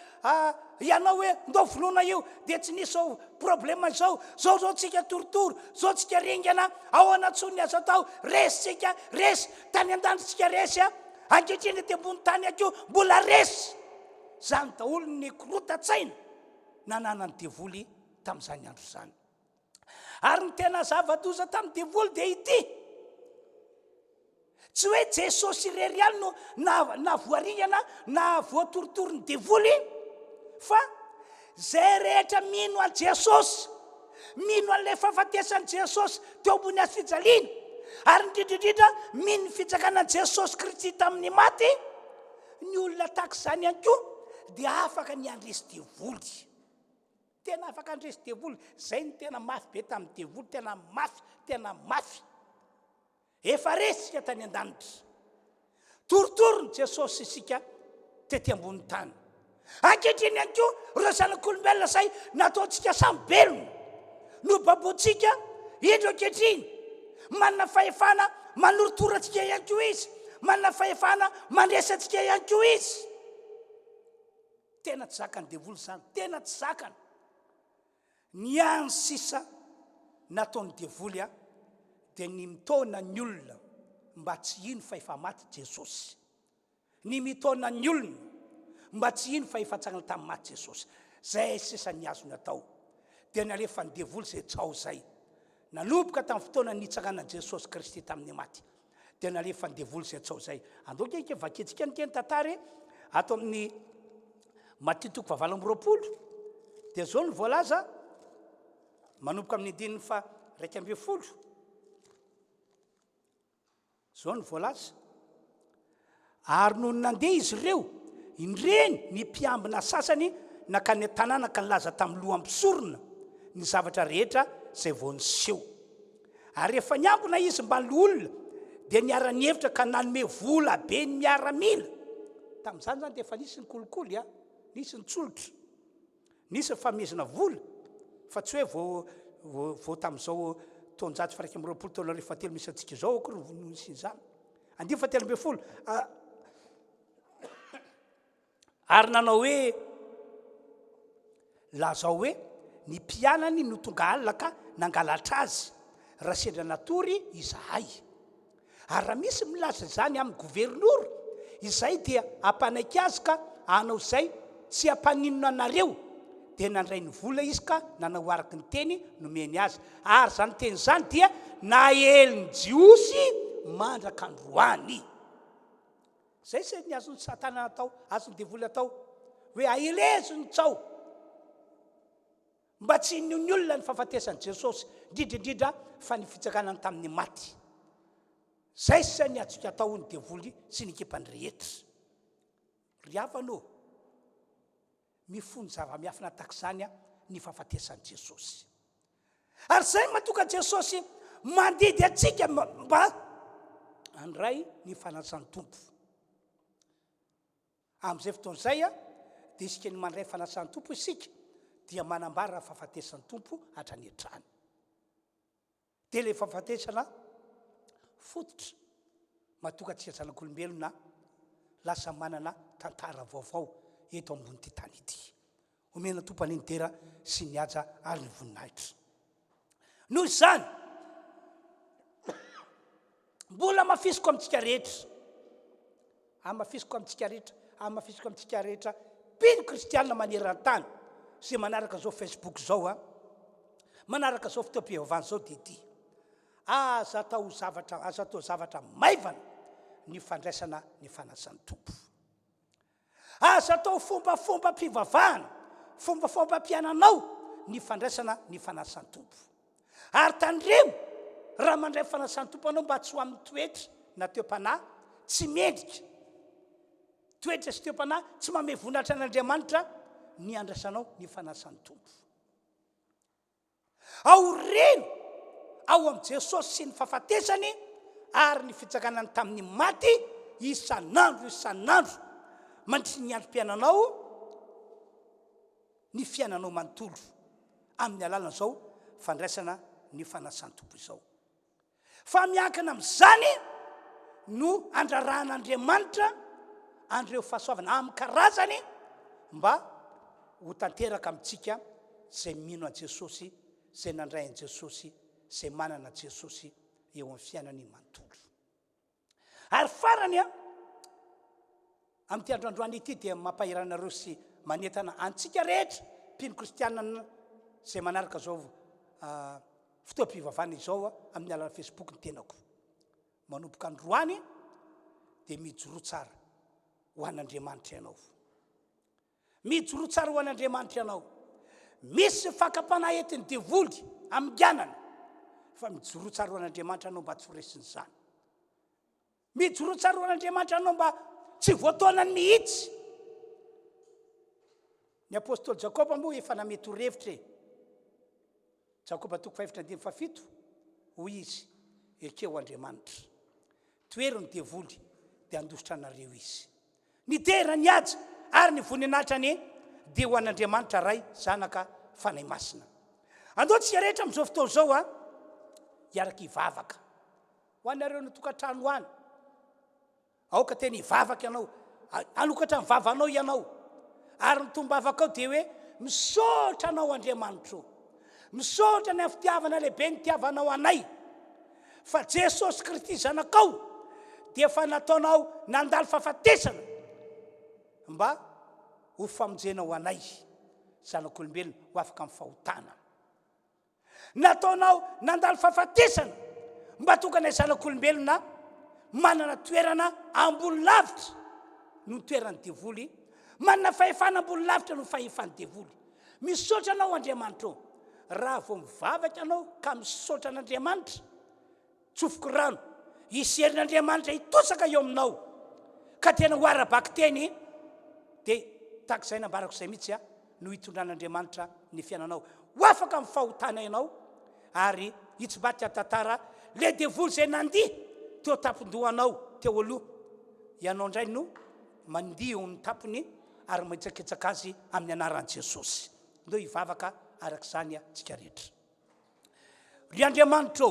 ianao hoe ndao vonona io dia tsy nisy zao problème zao tsika torotoro zao tsika ringana ao anatsony azo atao resitsika resy tany an-danitsika resy ankehitriny dia ambony tany akeo mbola resy zany daholo ny korotatsaina nanana ny devoly tamin'izany andro zany. Ary ny tena zava-doza tamin'ny devoly dia ity tsy hoe Jesosy irery ihany no na voaringana na voatorotoro ny devoly fa zay rehetra mino an Jesosy mino an'ilay fahafatesan'i Jesosy teo ambony azo fijaliana ary indrindrindrindra mino ny fitsakanan'i Jesosy Kristy tamin'ny maty ny olona tahaka izany ihany koa dia afaka ny andresy devoly tena afaka andresy devoly zay ny tena mafy be tamin'ny devoly tena mafy efa resika tany an-danitra torotoro ny Jesosy isika tety ambony tany ankehitriny ihany koa ireo zanak'olombelona zay nataontsika sambelona no baboantsika indro ankehitriny manana fahefana manorotoro antsika ihany koa izy manana fahefana mandresantsika ihany koa izy tena tsy zakany devoly zany tena tsy zakany ny any sisa nataon'ny devoly dia ny mitona ny olona mba tsy ino fa efa maty Jesosy ny mitona ny olona mba tsy ino fa efa tsangana tamin'ny maty Jesosy zay sisa ny azony atao dia nalefa ny devoly zay tsao zay nanomboka tamin'ny fotoana nitsanganan'i Jesosy Kristy tamin'ny maty dia nalefa ny devoly zay tsao zay andokeke vaketsika ny tantara ato amin'ny Matthieu 20 dia zao ny voalaza manomboka amin'ny 1:20 zao ny voalaza ary noho nandeha izy ireo indreny ny mpiambina sasany nakany tanàna ka nilaza tamin'ny lohampisorona ny zavatra rehetra zay vao niseho ary rehefa niambina izy mbany olona dia niara-ny hevitra ka nanome vola be ny miaramila tamin'izany zany dia efa nisy ny kolikoly nisy ny tsolotra nisy ny famezana vola fa tsy hoe vao tamin'izao taonjato fa 20 taona rehefa telo misy antsika zao akory nisy izany 20 ary nanao hoe lazao hoe ny mpianany no tonga alina ka nangalatra azy raha sendra natory izahay ary raha misy milaza izany amin'ny gouvernoura izay dia ampanaiky azy ka anao izay tsy ampaninona anareo dia nandray ny vola izy ka nanao araky ny teny nomeny azy ary zany teny zany dia naheliny jiosy mandrak'androany zay se ny azony satana atao azony devoly atao hoe aelezony tsao mba tsy ny olona ny fahafatesany Jesosy indrindra fa ny fitsakanany tamin'ny maty. Zay se ny atsika atao ny devoly sy ny ekipany rehetra. Ry havano mifony zava-miafina tahak'izany ny fahafatesany Jesosy. Ary zay matoka Jesosy mandidy atsika mba andray ny fanasany tompo. Amin'izay fotoan'izay dia isika ny mandray fanasany tompo isika dia manambara fahafatesany tompo hatrany hatrany. Dia ilay fahafatesana fototra matoka tsika zanak'olombelona lasa manana tantara vaovao eto ambony ty tany ity. Omena tompany ny tera sy ny aja ary ny voninahitra. Noho izany mbola mafisiko amintsika rehetra, mafisiko amintsika rehetra, mafisiko amintsika rehetra mpino kristianina maneran-tany sy manaraka zao Facebook zao manaraka zao fotoam-pivavahana zao dia ty aza atao zavatra maivana ny fandraisana ny fanasany tompo. Aza atao fombafomba mpivavahana, fombafomba mpiananao ny fandraisana ny fanasany tompo. Ary tandremo raha mandray fanasany tompo anao mba tsy ho amin'ny toetra na toepanahy tsy mendrika, toetra sy toepanahy tsy mame vonatra an'Andriamanitra ny andraisanao ny fanasany tompo. Aoreno ao am' Jesosy sy ny fahafatesany ary ny fitsakanany tamin'ny maty isan'andro mandritry ny androm-piainanao ny fiainanao manontolo amin'ny alalana zao fandraisana ny fanasany tompo izao. Fa miankina amin'izany no andrarahan'Andriamanitra andreo fahasoavana amin'ny karazany mba ho tanteraka amintsika zay mino an Jesosy, zay nandray an Jesosy, zay manana Jesosy eo amin'ny fiainany manontolo. Ary farany amin'ity androandroany ity dia mampahiranareo sy manentana antsika rehetra mpino kristianina zay manaraka zao fotoam-pivavahana izao amin'ny alalan'ny Facebook ny tenako. Manomboka androany dia mijoro tsara ho an'Andriamanitra ianao. Mijoro tsara ho an'Andriamanitra ianao. Misy fakapanahy entiny devoly amin'ny ganana fa mijoro tsara ho an'Andriamanitra ianao mba tsy horesiny zany. Mijoro tsara ho an'Andriamanitra ianao mba tsy voataonany mihitsy. Ny apôstôly Jakoba moa efa name torohevitra Jakoba 5:7 hoy izy ekeo Andriamanitra toero ny devoly dia andositra anareo izy. Ny tera ny aja ary ny voninahitrany dia ho an'Andriamanitra ray zanaka fanahy masina. Andao tsika rehetra amin'izao fotoana zao hiaraka hivavaka ho anareo ny tokantrano any. Aoka tena hivavaka ianao, alokatra ny vavanao ianao, ary ny tombavaka ao dia hoe misaotra anao Andriamanitra, misaotra ny fitiavana lehibe ny tiavanao anay, fa Jesosy Kristy zanakao dia efa nataonao nandalo fahafatesana mba ho famonjenao anay zanak'olombelona ho afaka amin'ny fahotana. Nataonao nandalo fahafatesana mba tokana zanak'olombelona manana toerana ambony lavitra no toerany devoly, manana fahefana ambony lavitra no fahefany devoly. Misaotra anao Andriamanitra, raha vao mivavaka anao ka misaotra an'Andriamanitra, tsofoko rano iserin'Andriamanitra hitosaka eo aminao ka tena ho arabaky teny dia takizay nambarako izay mihitsy no hitondran'Andriamanitra ny fiainanao ho afaka amin'ny fahotana ianao ary hitsibatra tantara le devoly zay nandiha teo tapondohanao teo aloha, ianao indray no mandiha eo amin'ny tapony ary maitsaketsaka azy amin'ny anaran'i Jesosy. Ndeo hivavaka arak'izany tsika rehetra. Ry Andriamanitra,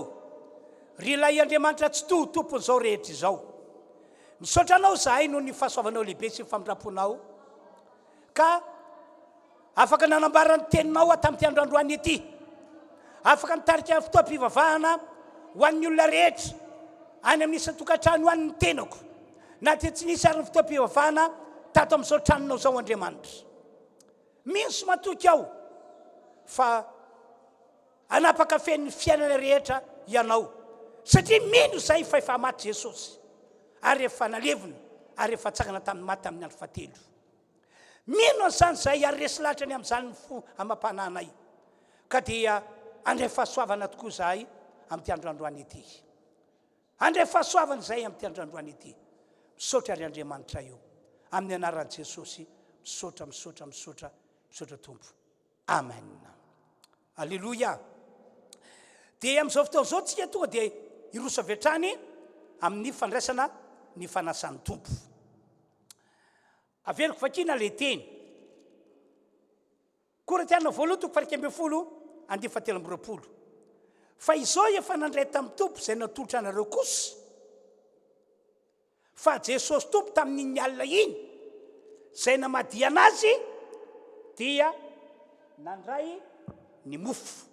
ry ilay Andriamanitra tsy tompon'izao rehetra izao, misaotra anao zahay noho ny fahasoavanao lehibe sy ny famindramponao ka afaka nanambarany teninao tamin'ity androandroany ity, afaka nitarika fotoam-pivavahana ho an'ny olona rehetra any amin'ny isa tokantrano ho an'ny tenako na dia tsy nisy ary ny fotoam-pivavahana tato amin'izao tranonao zao Andriamanitra. Mino sy matoky aho fa anapaka fen'ny fiainana rehetra ianao satria mino zay fa efa maty Jesosy ary efa nalevina ary efa tsagana tamin'ny maty tamin'ny andro fatelo. Mino zany zay ary resy latrany amin'izany ny fo amam-pananay ka dia andray fahasoavana tokoa zahay amin'ity androandroany ity. Andray fahasoavana zay amin'ity androandroany ity. Misaotra ary Andriamanitra io amin'ny anaran'i Jesosy. Misaotra tompo. Amen. Alleluia. Dia amin'izao fotoana izao tsika tonga dia iroso avy hatrany amin'ny fandraisana ny fanasan'ny tompo. Averiko vakina le teny. Korinthiana voalohany toko faha 2:17. Fa izao efa nandray tamin'ny tompo izay natolotra anareo kosa. Fa Jesosy tompo tamin'iny alina iny izay namadia anazy dia nandray ny mofo.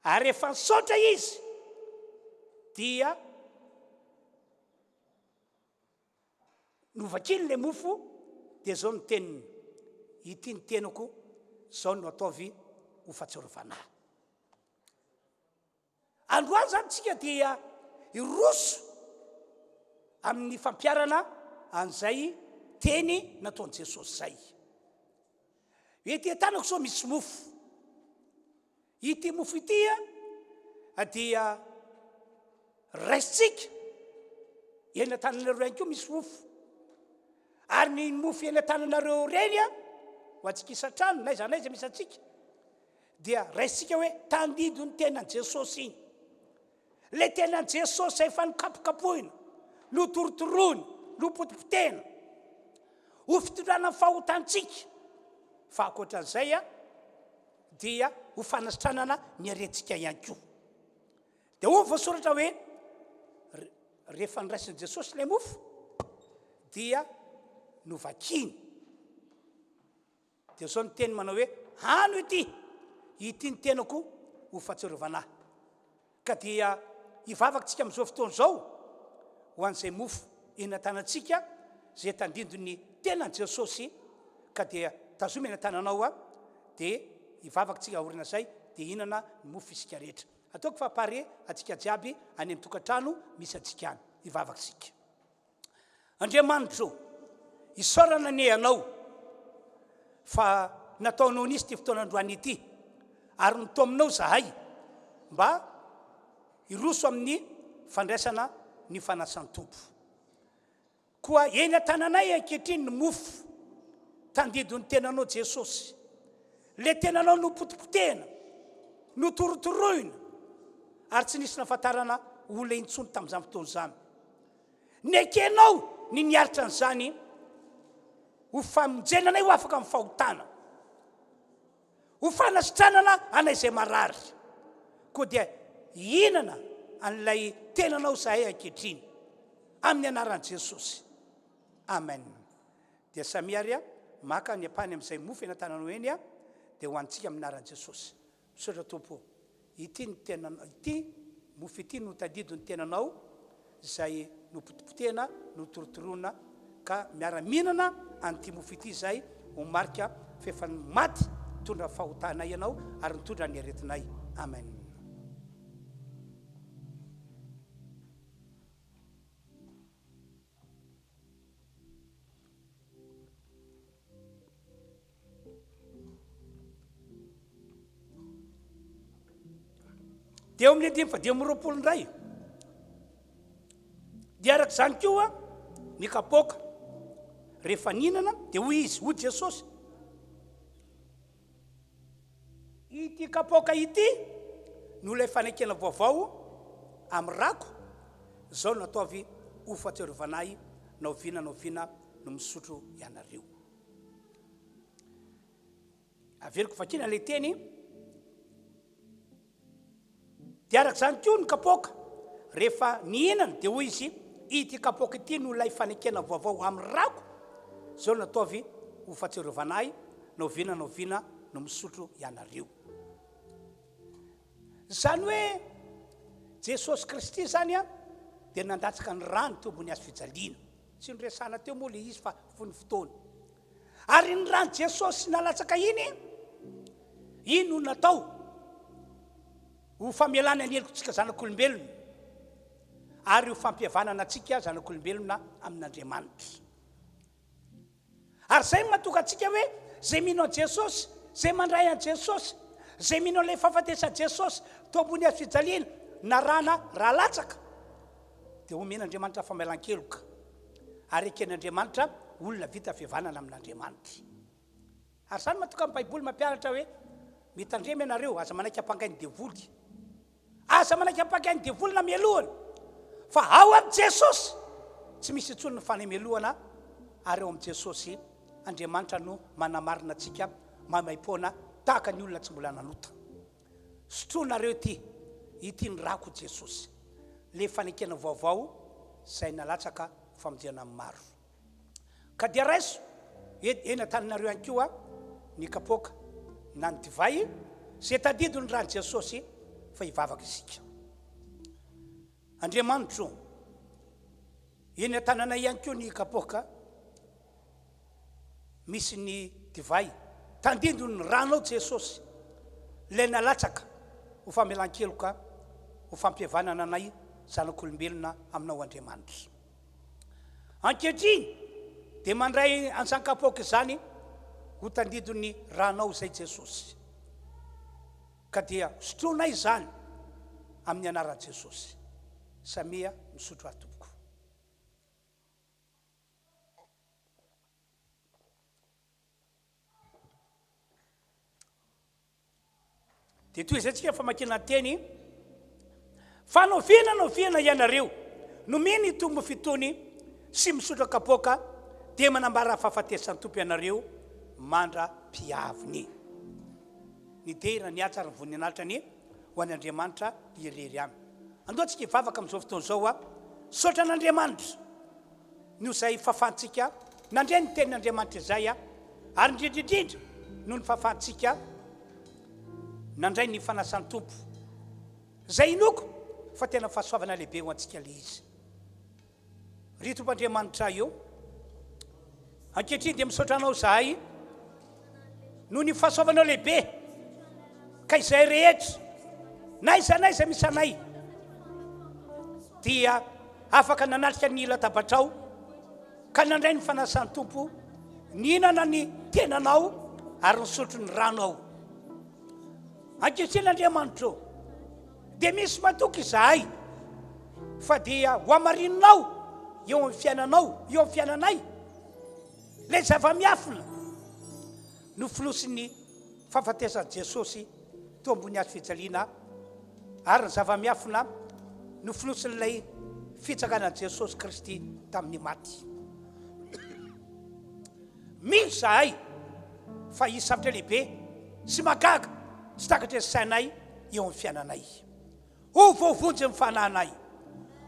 Ary rehefa nisaotra izy dia novakiny le mofo dia zao ny teniny. Ity ny teniko zao no ataovy ho fahatsiarovanahy. Androany zany tsika dia iroso amin'ny fampiarana an'izay teny nataon'i Jesosy zay. Ety an-tanako zao misy mofo. Ity mofo ity dia raisitsika eny an-tananareo ihany koa misy mofo. Ary ny mofo eny an-tananareo reny ho antsika isan-trano naiza misy atsika dia raisitsika hoe tandido ny tenan'i Jesosy iny. Le tenan'i Jesosy zay efa nokapokapohina, notorotoroina, nopotipotena, ho fitondrana ny fahotantsika. Fa ankoatran'izay dia ho fanasitranana ny aretintsika ihany koa. Dia ho voasoratra hoe rehefa niraisin'i Jesosy le mofo dia novakiny. Dia zao ny teny manao hoe hano ity ny tenako ho fahatsiarovanahy. Ka dia hivavakantsika amin'izao fotoana izao ho an'izay mofo eny an-tanantsika zay tandindon'ny tenan'i Jesosy. Ka dia tazomy eny an-tananao dia hivavakantsika aorina zay dia hinana ny mofo isika rehetra. Ataoko fampare atsika jiaby any amin'ny tokantrano misy atsika any. Hivavakantsika. Andriamanitra, isaorana ny anao fa nataonao nisy ty fotoana androany ity ary nitominao zahay mba iroso amin'ny fandraisana ny fanasan'ny tompo. Koa eny an-tananay ankehitriny ny mofo tandidon'ny tenanao Jesosy. Le tenanao nopotipotena, notorotoroina ary tsy nisy nafantarana olona intsony tamin'izany fotoana izany. Nekenao ny niaritra an'izany ho famonjenanay ho afaka amin'ny fahotana, ho fanasitranana anay izay marary. Koa dia hinana an'ilay tenanao zahay ankehitriny amin'ny anaran'i Jesosy. Amen. Dia samiary maka ny ampany amin'izay mofo eny an-tananao eny dia ho antsika amin'ny anaran'i Jesosy. Misaotra tompo. Ity ny tenanao, ity mofo ity no tadido ny tenanao izay nopotipotena, notorotoroina ka miara-minana an'ity mofo ity izay ho marika fa efa maty mitondra fahotanay ianao ary mitondra ny aretinay. Amen. Dia amin'ny 5:20 indray. Dia araka izany koa ny kapoaka rehefa ninana dia hoy izy, hoy Jesosy, ity kapoaka ity no ilay fanekena vaovao amin'ny rako, izao no ataovy ho fahatsiarovanahy, naoviana no misotro ianareo. Averiko vakina le teny. Dia araka izany koa ny kapoaka rehefa nihinana dia hoy izy, ity kapoaka ity no ilay fanekena vaovao amin'ny rako, izao no ataovy ho fahatsiarovanahy, naoviana no misotro ianareo. Izany hoe Jesosy Kristy zany dia nandatsaka ny rano teo ambony hazo fijaliana. Tsy noresana teo moa le izy fa fony fotoana. Ary ny rano Jesosy nalatsaka iny no natao ho famelana ny helokontsika zanak'olombelona. ary io fampihavanana atsika zanak'olombelona amin'Andriamanitra. Ary zay matoka atsika hoe zay mino an Jesosy, zay mandray an Jesosy, zay mino an'ilay fahafatesan Jesosy to ambony hazo fijaliana na rana raha latsaka, dia omen'Andriamanitra famelan-keloka ary eken'Andriamanitra olona vita fihavanana amin'Andriamanitra. Ary zany matoka amin'ny Baiboly mampianatra hoe mitandremy ianareo aza manaiky hampangainy devoly, aza manaiky hampangainy devoly na mielohana, fa ao amin'ny Jesosy tsy misy intsony ny fanemelohana, ary eo amin'ny Jesosy Andriamanitra no manamarina atsika mamaim-poana tahaka ny olona tsy mbola nanota. Sotroinareo ity ny rako Jesosy, le fanekena vaovao izay nalatsaka famonjena amin'ny maro. Ka dia raiso eny an-taninareo ihany koa ny kapoaka na ny divay zay tadido ny rany Jesosy fa hivavaka isika. Andriamanitra eny an-tananay ihany koa ny kapoaka misy ny divay tandido ny ranao Jesosy, le nalatsaka ho famelan-keloka ho fampihavanana anay zanak'olombelona aminao Andriamanitra. Ankehitriny dia mandray an'izany-kapoaka izany ho tandido ny ranao izay Jesosy, ka dia sotroinay izany amin'ny anaran'i Jesosy. Samia misotro ahy tompoko. Dia toy izay tsika famakina teny, fanoviana ianareo nomeny tombo fitony sy misotro kapoaka dia manambara fahafatesan'ny tompo ianareo mandra-piaviny. Ny dera ny atsara ny voninahitra ny ho an'ny Andriamanitra irery aminy. Andao tsika hivavaka amin'izao fotoan'izao saotra an'Andriamanitra no izay fahafahantsika nandray ny tenin'Andriamanitra izay ary indrindrindrindra no ny fahafahantsika nandray ny fanasan'ny tompo zay inoko fa tena fahasoavana lehibe ho antsika le izy. Ry tompoandriamanitra eo, ankehitriny dia misaotra anao zahay no ny fahasoavanao lehibe ka izay rehetra na izanay misy anay dia afaka nanatrika ny latabatrao ka nandray ny fanasan'ny tompo, nihinana ny tenanao ary nisotro ny rano ao. Ankehitriny Andriamanitra dia misy matoky izahay fa dia ho amarinonao eo amin'ny fiainanao, eo amin'ny fiainanay le zava-miafina no filosin'ny fahafatesan'i Jesosy to ambony hazo fijaliana, ary ny zava-miafina no filosin'ilay fitsakanan'i Jesosy Kristy tamin'ny maty. Misy izahay fa hisy zavatra lehibe sy magaga tsy takatra ny sainay eo amin'ny fiainanay. Ho voavonjy amin'ny fanahinay,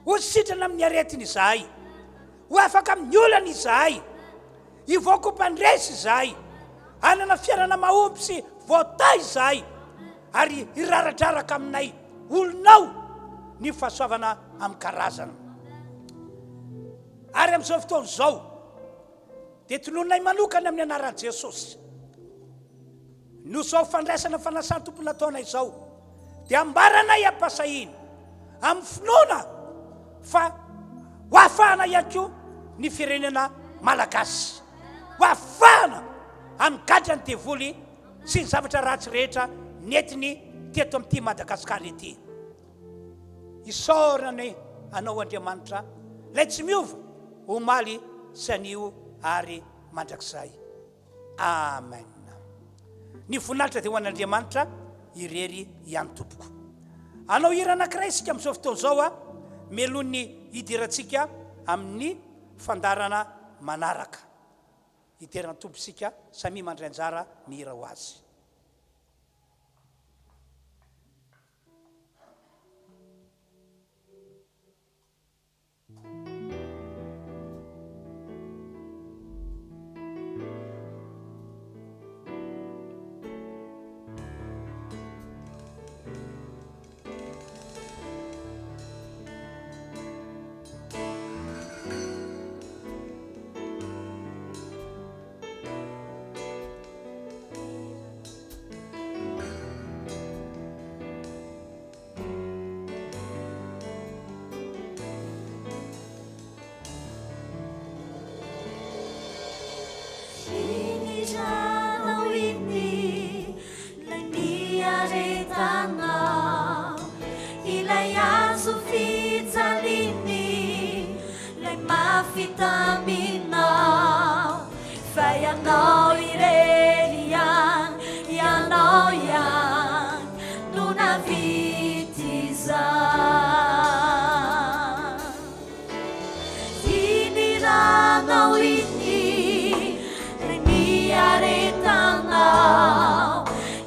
ho sitrana amin'ny aretiny izahay, ho afaka amin'ny olana izahay, hivoaka mpandresy izahay, hanana fiainana mahomby sy voatay izahay, ary hiraradraraka aminay olonao ny fahasoavana amin'ny karazana. Ary amin'izao fotoan'izao dia tonononay manokana amin'ny anaran'i Jesosy no zao fandraisana fanasan'ny tompo nataonay izao dia ambaranay ampasahina amin'ny finoana fa ho ahafahana ihany koa ny firenena malagasy, ho ahafahana amin'ny gadra ny devoly sy ny zavatra ratsy rehetra netiny teto amin'ity Madagasikara ity. Isaorana anao Andriamanitra lay tsy miova omaly sy anio ary mandrakizay. Amen. Ny voninahitra dia ho an'Andriamanitra irery ihany tompoko. Anao hira anankiray isika amin'izao fotoan'izao mialohan'ny hidirantsika amin'ny fandarana manaraka. Hidirana tompo isika samy mandray anjara mihira ho azy. iharetanao ilay azo fijaliny lay mafitaminao fa ianao ireny ianao ihany no navidy izany iniranao iny lay niaretanao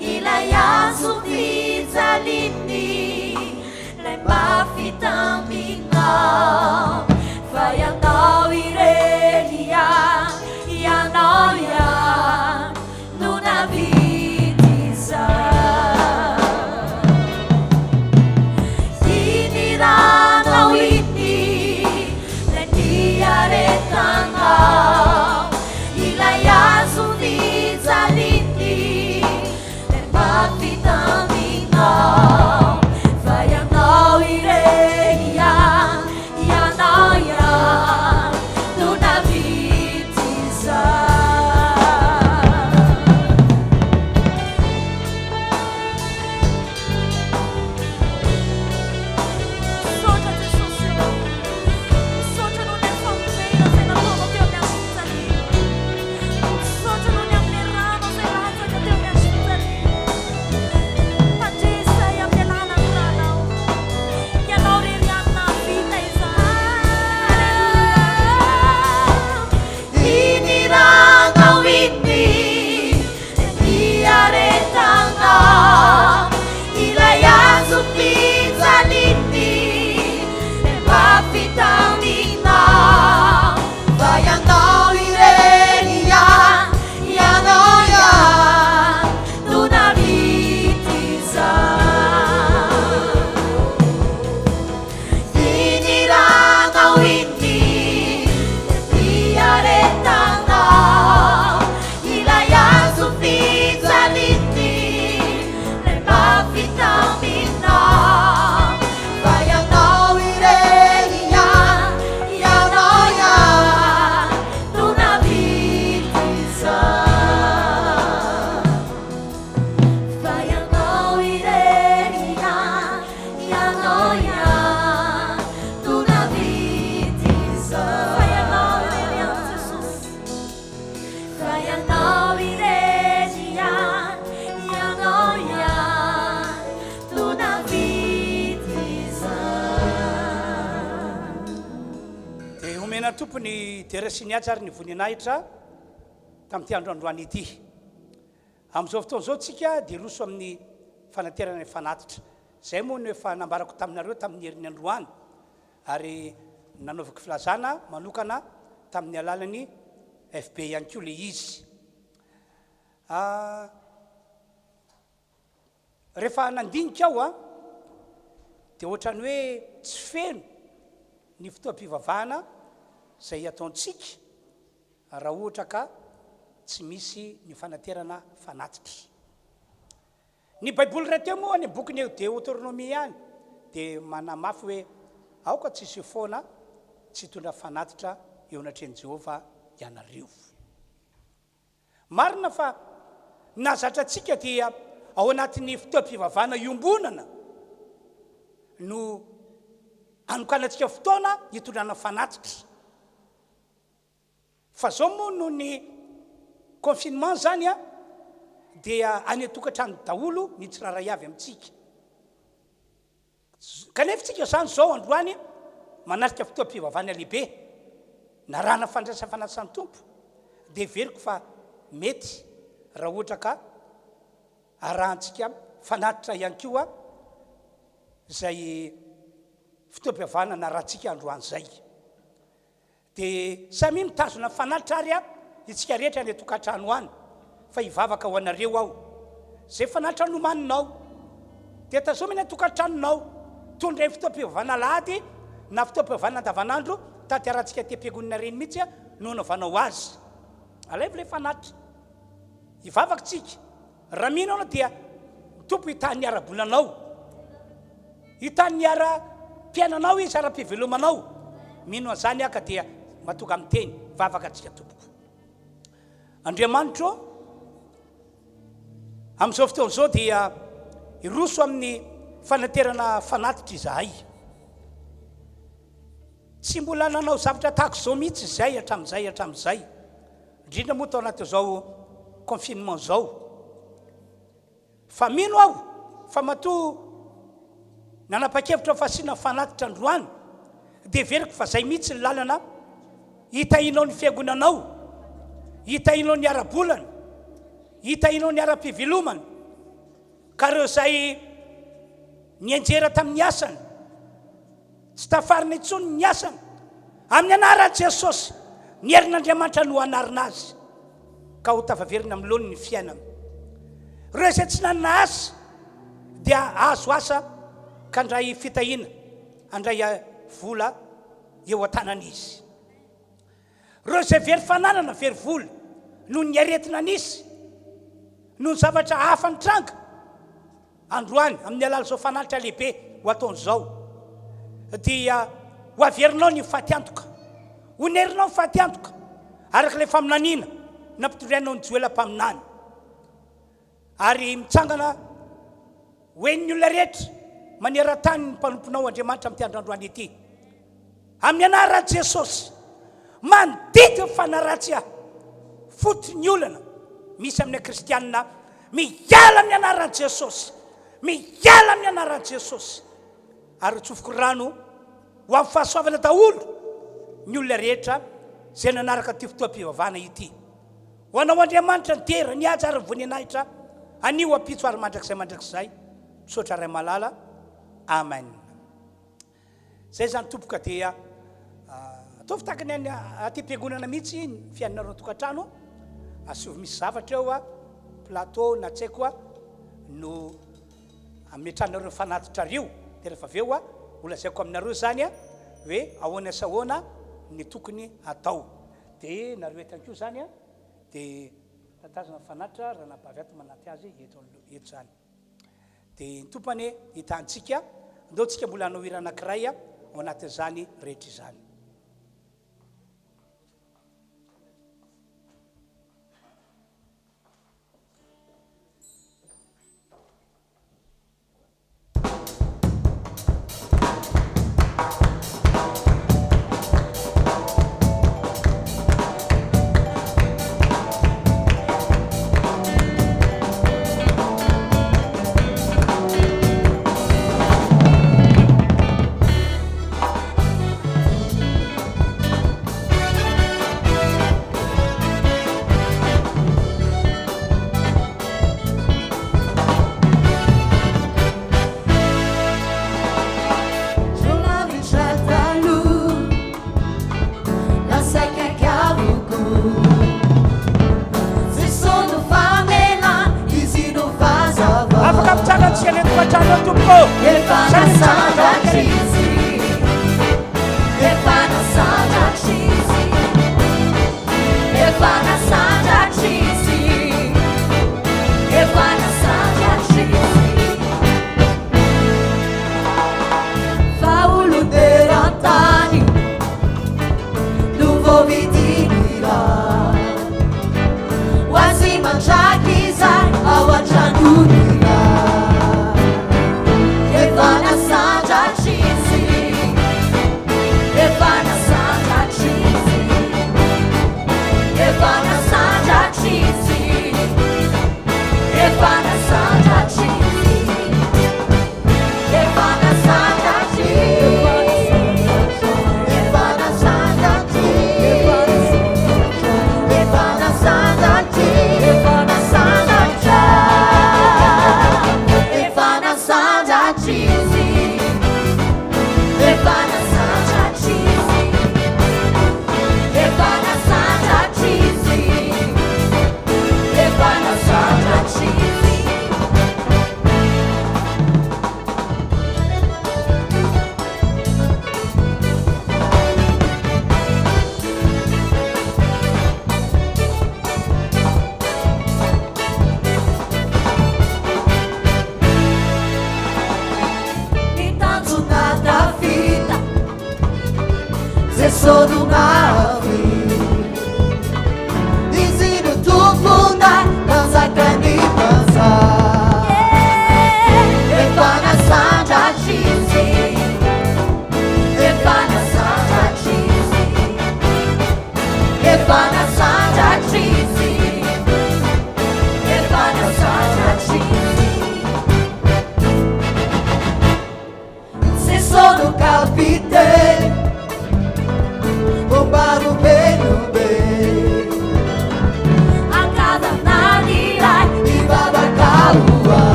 ilay azo fijaliny lay mafitaminao fa ianao ireny ianao ihany no navidy izany iniranao iny lay niaretanao ilay azo fijaliny lay mafitaminao fa ianao ireny ianao ihany no navidy Sotra Jesus, sotra non è famiglia, sei la tua che mi ascoltani. Sotra non è ammirano, sei razza che te mi ascoltani. Pagessa e ammirana grana, e allora rianna vita inirana winni, e diaretana, ilay azo fijaliny mafitaminao fa ianao ireny ianao ihany no navidy izany iniranao iny diaretanao ilay azo fijaliny lay mafitaminao fa ianao ireny ianao ihany no navidy izany fa ianao ireny ianao ihany no navidy izany fa ianao ireny ianao ihany no navidy izany dia omena tompony dera sy niatsa ary nivoninahitra tamin'ity androandroany ity amin'izao fotoana izao tsika dia roso amin'ny fanaterana ny fanatitra zay moa no efa nambarako taminareo tamin'ny herin'ny androany ary nanaovako filazana manokana tamin'ny alalany FB ihany koa le izy rehefa nandinika aho dia ohatrany hoe tsy feno ny fotoam-pivavahana zay ataontsika raha ohatra ka tsy misy ny fanaterana fanatitra ny baiboly ray teo moa ny bokiny Deutéronomie ihany dia manamafy hoe aoka tsisy foana tsy hitondra fanatitra eo anatreny Jehova ianareo marina fa nazatra antsika dia ao anatin'ny fotoam-pivavahana iombonana no anokanantsika fotoana hitondrana fanatitra fa zao moa no ny confinement zany dia any atokantrano daholo ny tsiraray avy amintsika kanefa tsika zany zao androany manarika fotoam-pivavahana lehibe na rahana fandraisa fanatsan'ny tompo dia veriko fa mety raha ohatra ka arahantsika fanatitra ihany koa zay fotoam-pivavahana na rahantsika androany zay dia samy mitazona fanatitra ary itsika rehetra ny atokantrano any fa hivavaka ho anareo aho zay fanatitra nomaninao dia tazominy atokatrannao tondray fotoam-pivavahana Alahady na fotoam-pivavahana andavanandro tantiarantsika te-piangonana reny mihitsy no anaovanao azy alaivo le fanatitra hivavaka tsika raha mino anao dia tompo hitany ara-bolanao hitany ara-piainanao izy ara-pivelomanao mino an'izany aka dia matonga amin'ny teny vavaka antsika tompoko Andriamanitro amin'izao fotoana izao dia iroso amin'ny fanaterana fanatitra izahay tsy mbola nanao zavatra tahaka zao mihitsy izay hatramin'izay indrindra moa tao anaty zao confinement zao fa mino aho fa matoa nanapa-kevitra fa asiana fanatitra androany dia veriko fa zay mihitsy ny lalana hitahinao ny fiangonanao, hitahinao ny ara-bolana, hitahinao ny ara-pivelomana, ka reo zay nianjera tamin'ny asany tsy tafarina intsony ny asany amin'ny anaran'i Jesosy ny herin'Andriamanitra no anarina azy ka ho tavaverina amin'ny lony ny fiainana. Reo zay tsy nanana asa dia azo asa ka andray fitahina, andray vola eo an-tanan'izy. Reo zay very fananana very vola noho ny aretina nisy noho ny zavatra hafa ny tranga androany amin'ny alala zao fanalitra lehibe ho ataon'izao dia ho averinao ny fatiantoka, honerinao ny fatiantoka araka ilay faminaniana nampitondrainao ny joelam-paminany ary mitsangana hoen'ny olona rehetra maneran-tany ny mpanomponao Andriamanitra amin'ity androandroany ity amin'ny anaran'i Jesosy. Mandity fanaratsy aho fotony olana misy amin'ny kristianina miala amin'ny anaran'i Jesosy, miala amin'ny anaran'i Jesosy ary tsofoko rano ho amin'ny fahasoavana daholo ny olona rehetra zay nanaraka ty fotoam-pivavahana ity. Ho anao Andriamanitra ny tera ny aja ary voninahitra anio apitso ary mandrakizay misaotra ray malala. Amen. Zay zany tompoka dia ataovy tahaka ny aty am-piangonana mihitsy ny fiainareo tokantrano asovy misy zavatra eo plateau na tsy haiko no ametranareo fanatitra rio dia rehefa avy eo holazaiko aminareo zany hoe ahoana sy ahoana ny tokony atao dia nareo etanko zany dia tatazana fanatitra raha nabaviato manaty azy eto zany dia ny tompany hitantsika ndao tsika mbola hanao hira anankiray ao anatin'izany rehetra izany.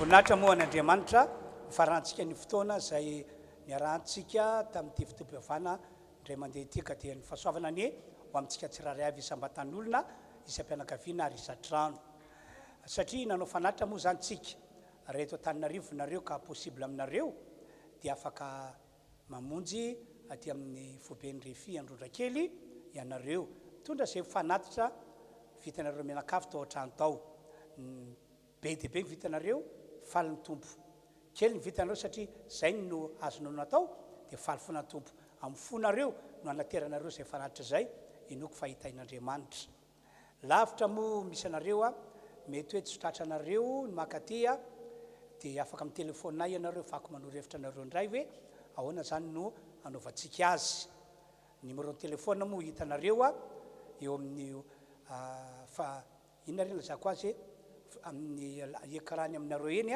voninahitra moa an'Andriamanitra farantsika ny fotoana zay niarantsika tamin'ity fotoam-pivavahana ndray mandeha ity ka dia ny fahasoavana ny ho amintsika tsirairay avy isambatany olona isam-pianakaviana ary isan-trano satria nanao fanatitra moa zany tsika reto Antananarivo nareo ka possible aminareo dia afaka mamonjy aty amin'ny foiben'ny RHEFI Androndrakely ianareo tondra zay fanatitra vitanareo menakavy tao an-trano tao be dia be ny vitanareo faly ny tompo kely ny vitanareo satria zay no azonao natao dia faly foana ny tompo amin'ny fonareo no anateranareo zay fanatitra zay inoko fahitain'Andriamanitra lavitra moa misy anareo mety hoe tsy sotratra anareo ny makatia dia afaka amin'ny telefonina ianareo fako manorevitra anareo indray hoe ahoana zany no anaovantsika azy numéro ny telefona moa hitanareo eo amin'ny inona reny lazako azy amin'ny ekrany aminareo eny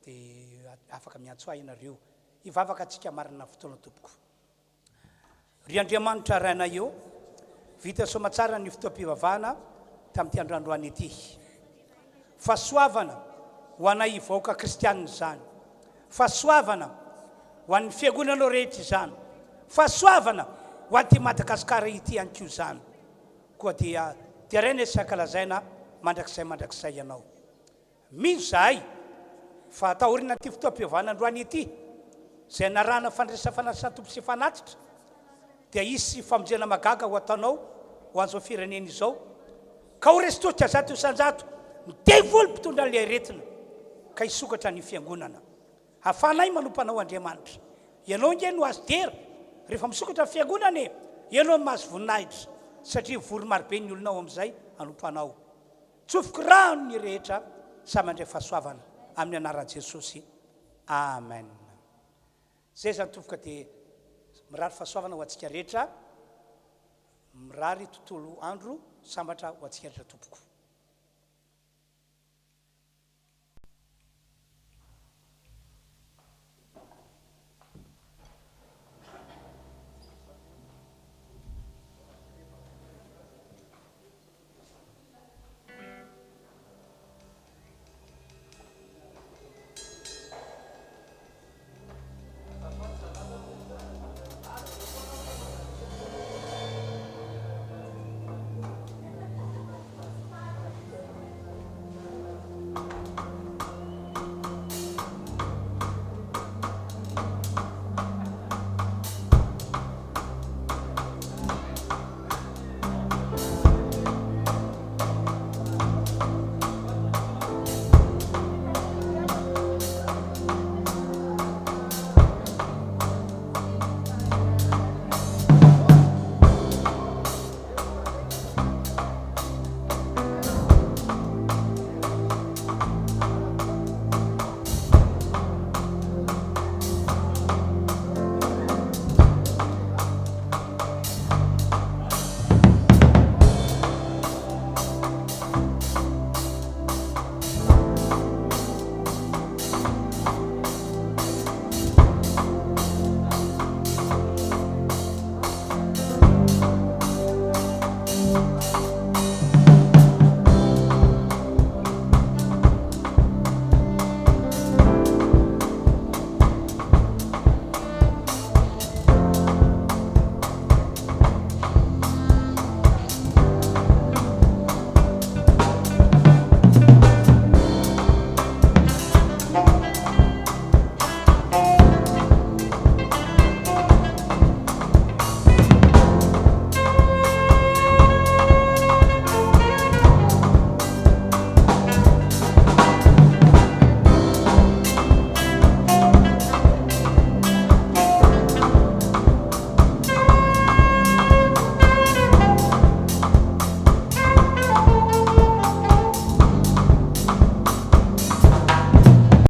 dia afaka miantso ahy ianareo hivavaka atsika marina fotoana tompoko ry Andriamanitra raina eo vita somatsara ny fotoam-pivavahana tamin'ity androandroany ity fahasoavana ho anay vahoaka kristianina zany fahasoavana ho an'ny fiangonanao rehetra izany fahasoavana ho an'ity Madagasikara ity ihany koa zany koa dia tiaraina isakalazaina mandrakizay ianao misy zahay fa tahorina ty fotoam-pivavahana androany ity zay narana fandraisafanasana tompo sy fanatitra dia isy famonjena magaga ho ataonao ho an'izao firenena izao ka ho restotra zato isan-jato mitevolo mpitondra le aretina ka hisokatra ny fiangonana hafanay manompanao Andriamanitra ianao nge no azo tera rehefa misokatra ny fiangonana ianao mahazo voninahitra satria vory marobe ny olonao amin'izay anompanao tsofoko rano ny rehetra samy andray fahasoavana amin'ny anaran'i Jesosy amen zay zany tofoka dia mirary fahasoavana ho antsika rehetra mirary tontolo andro sambatra ho antsika rehetra tompoko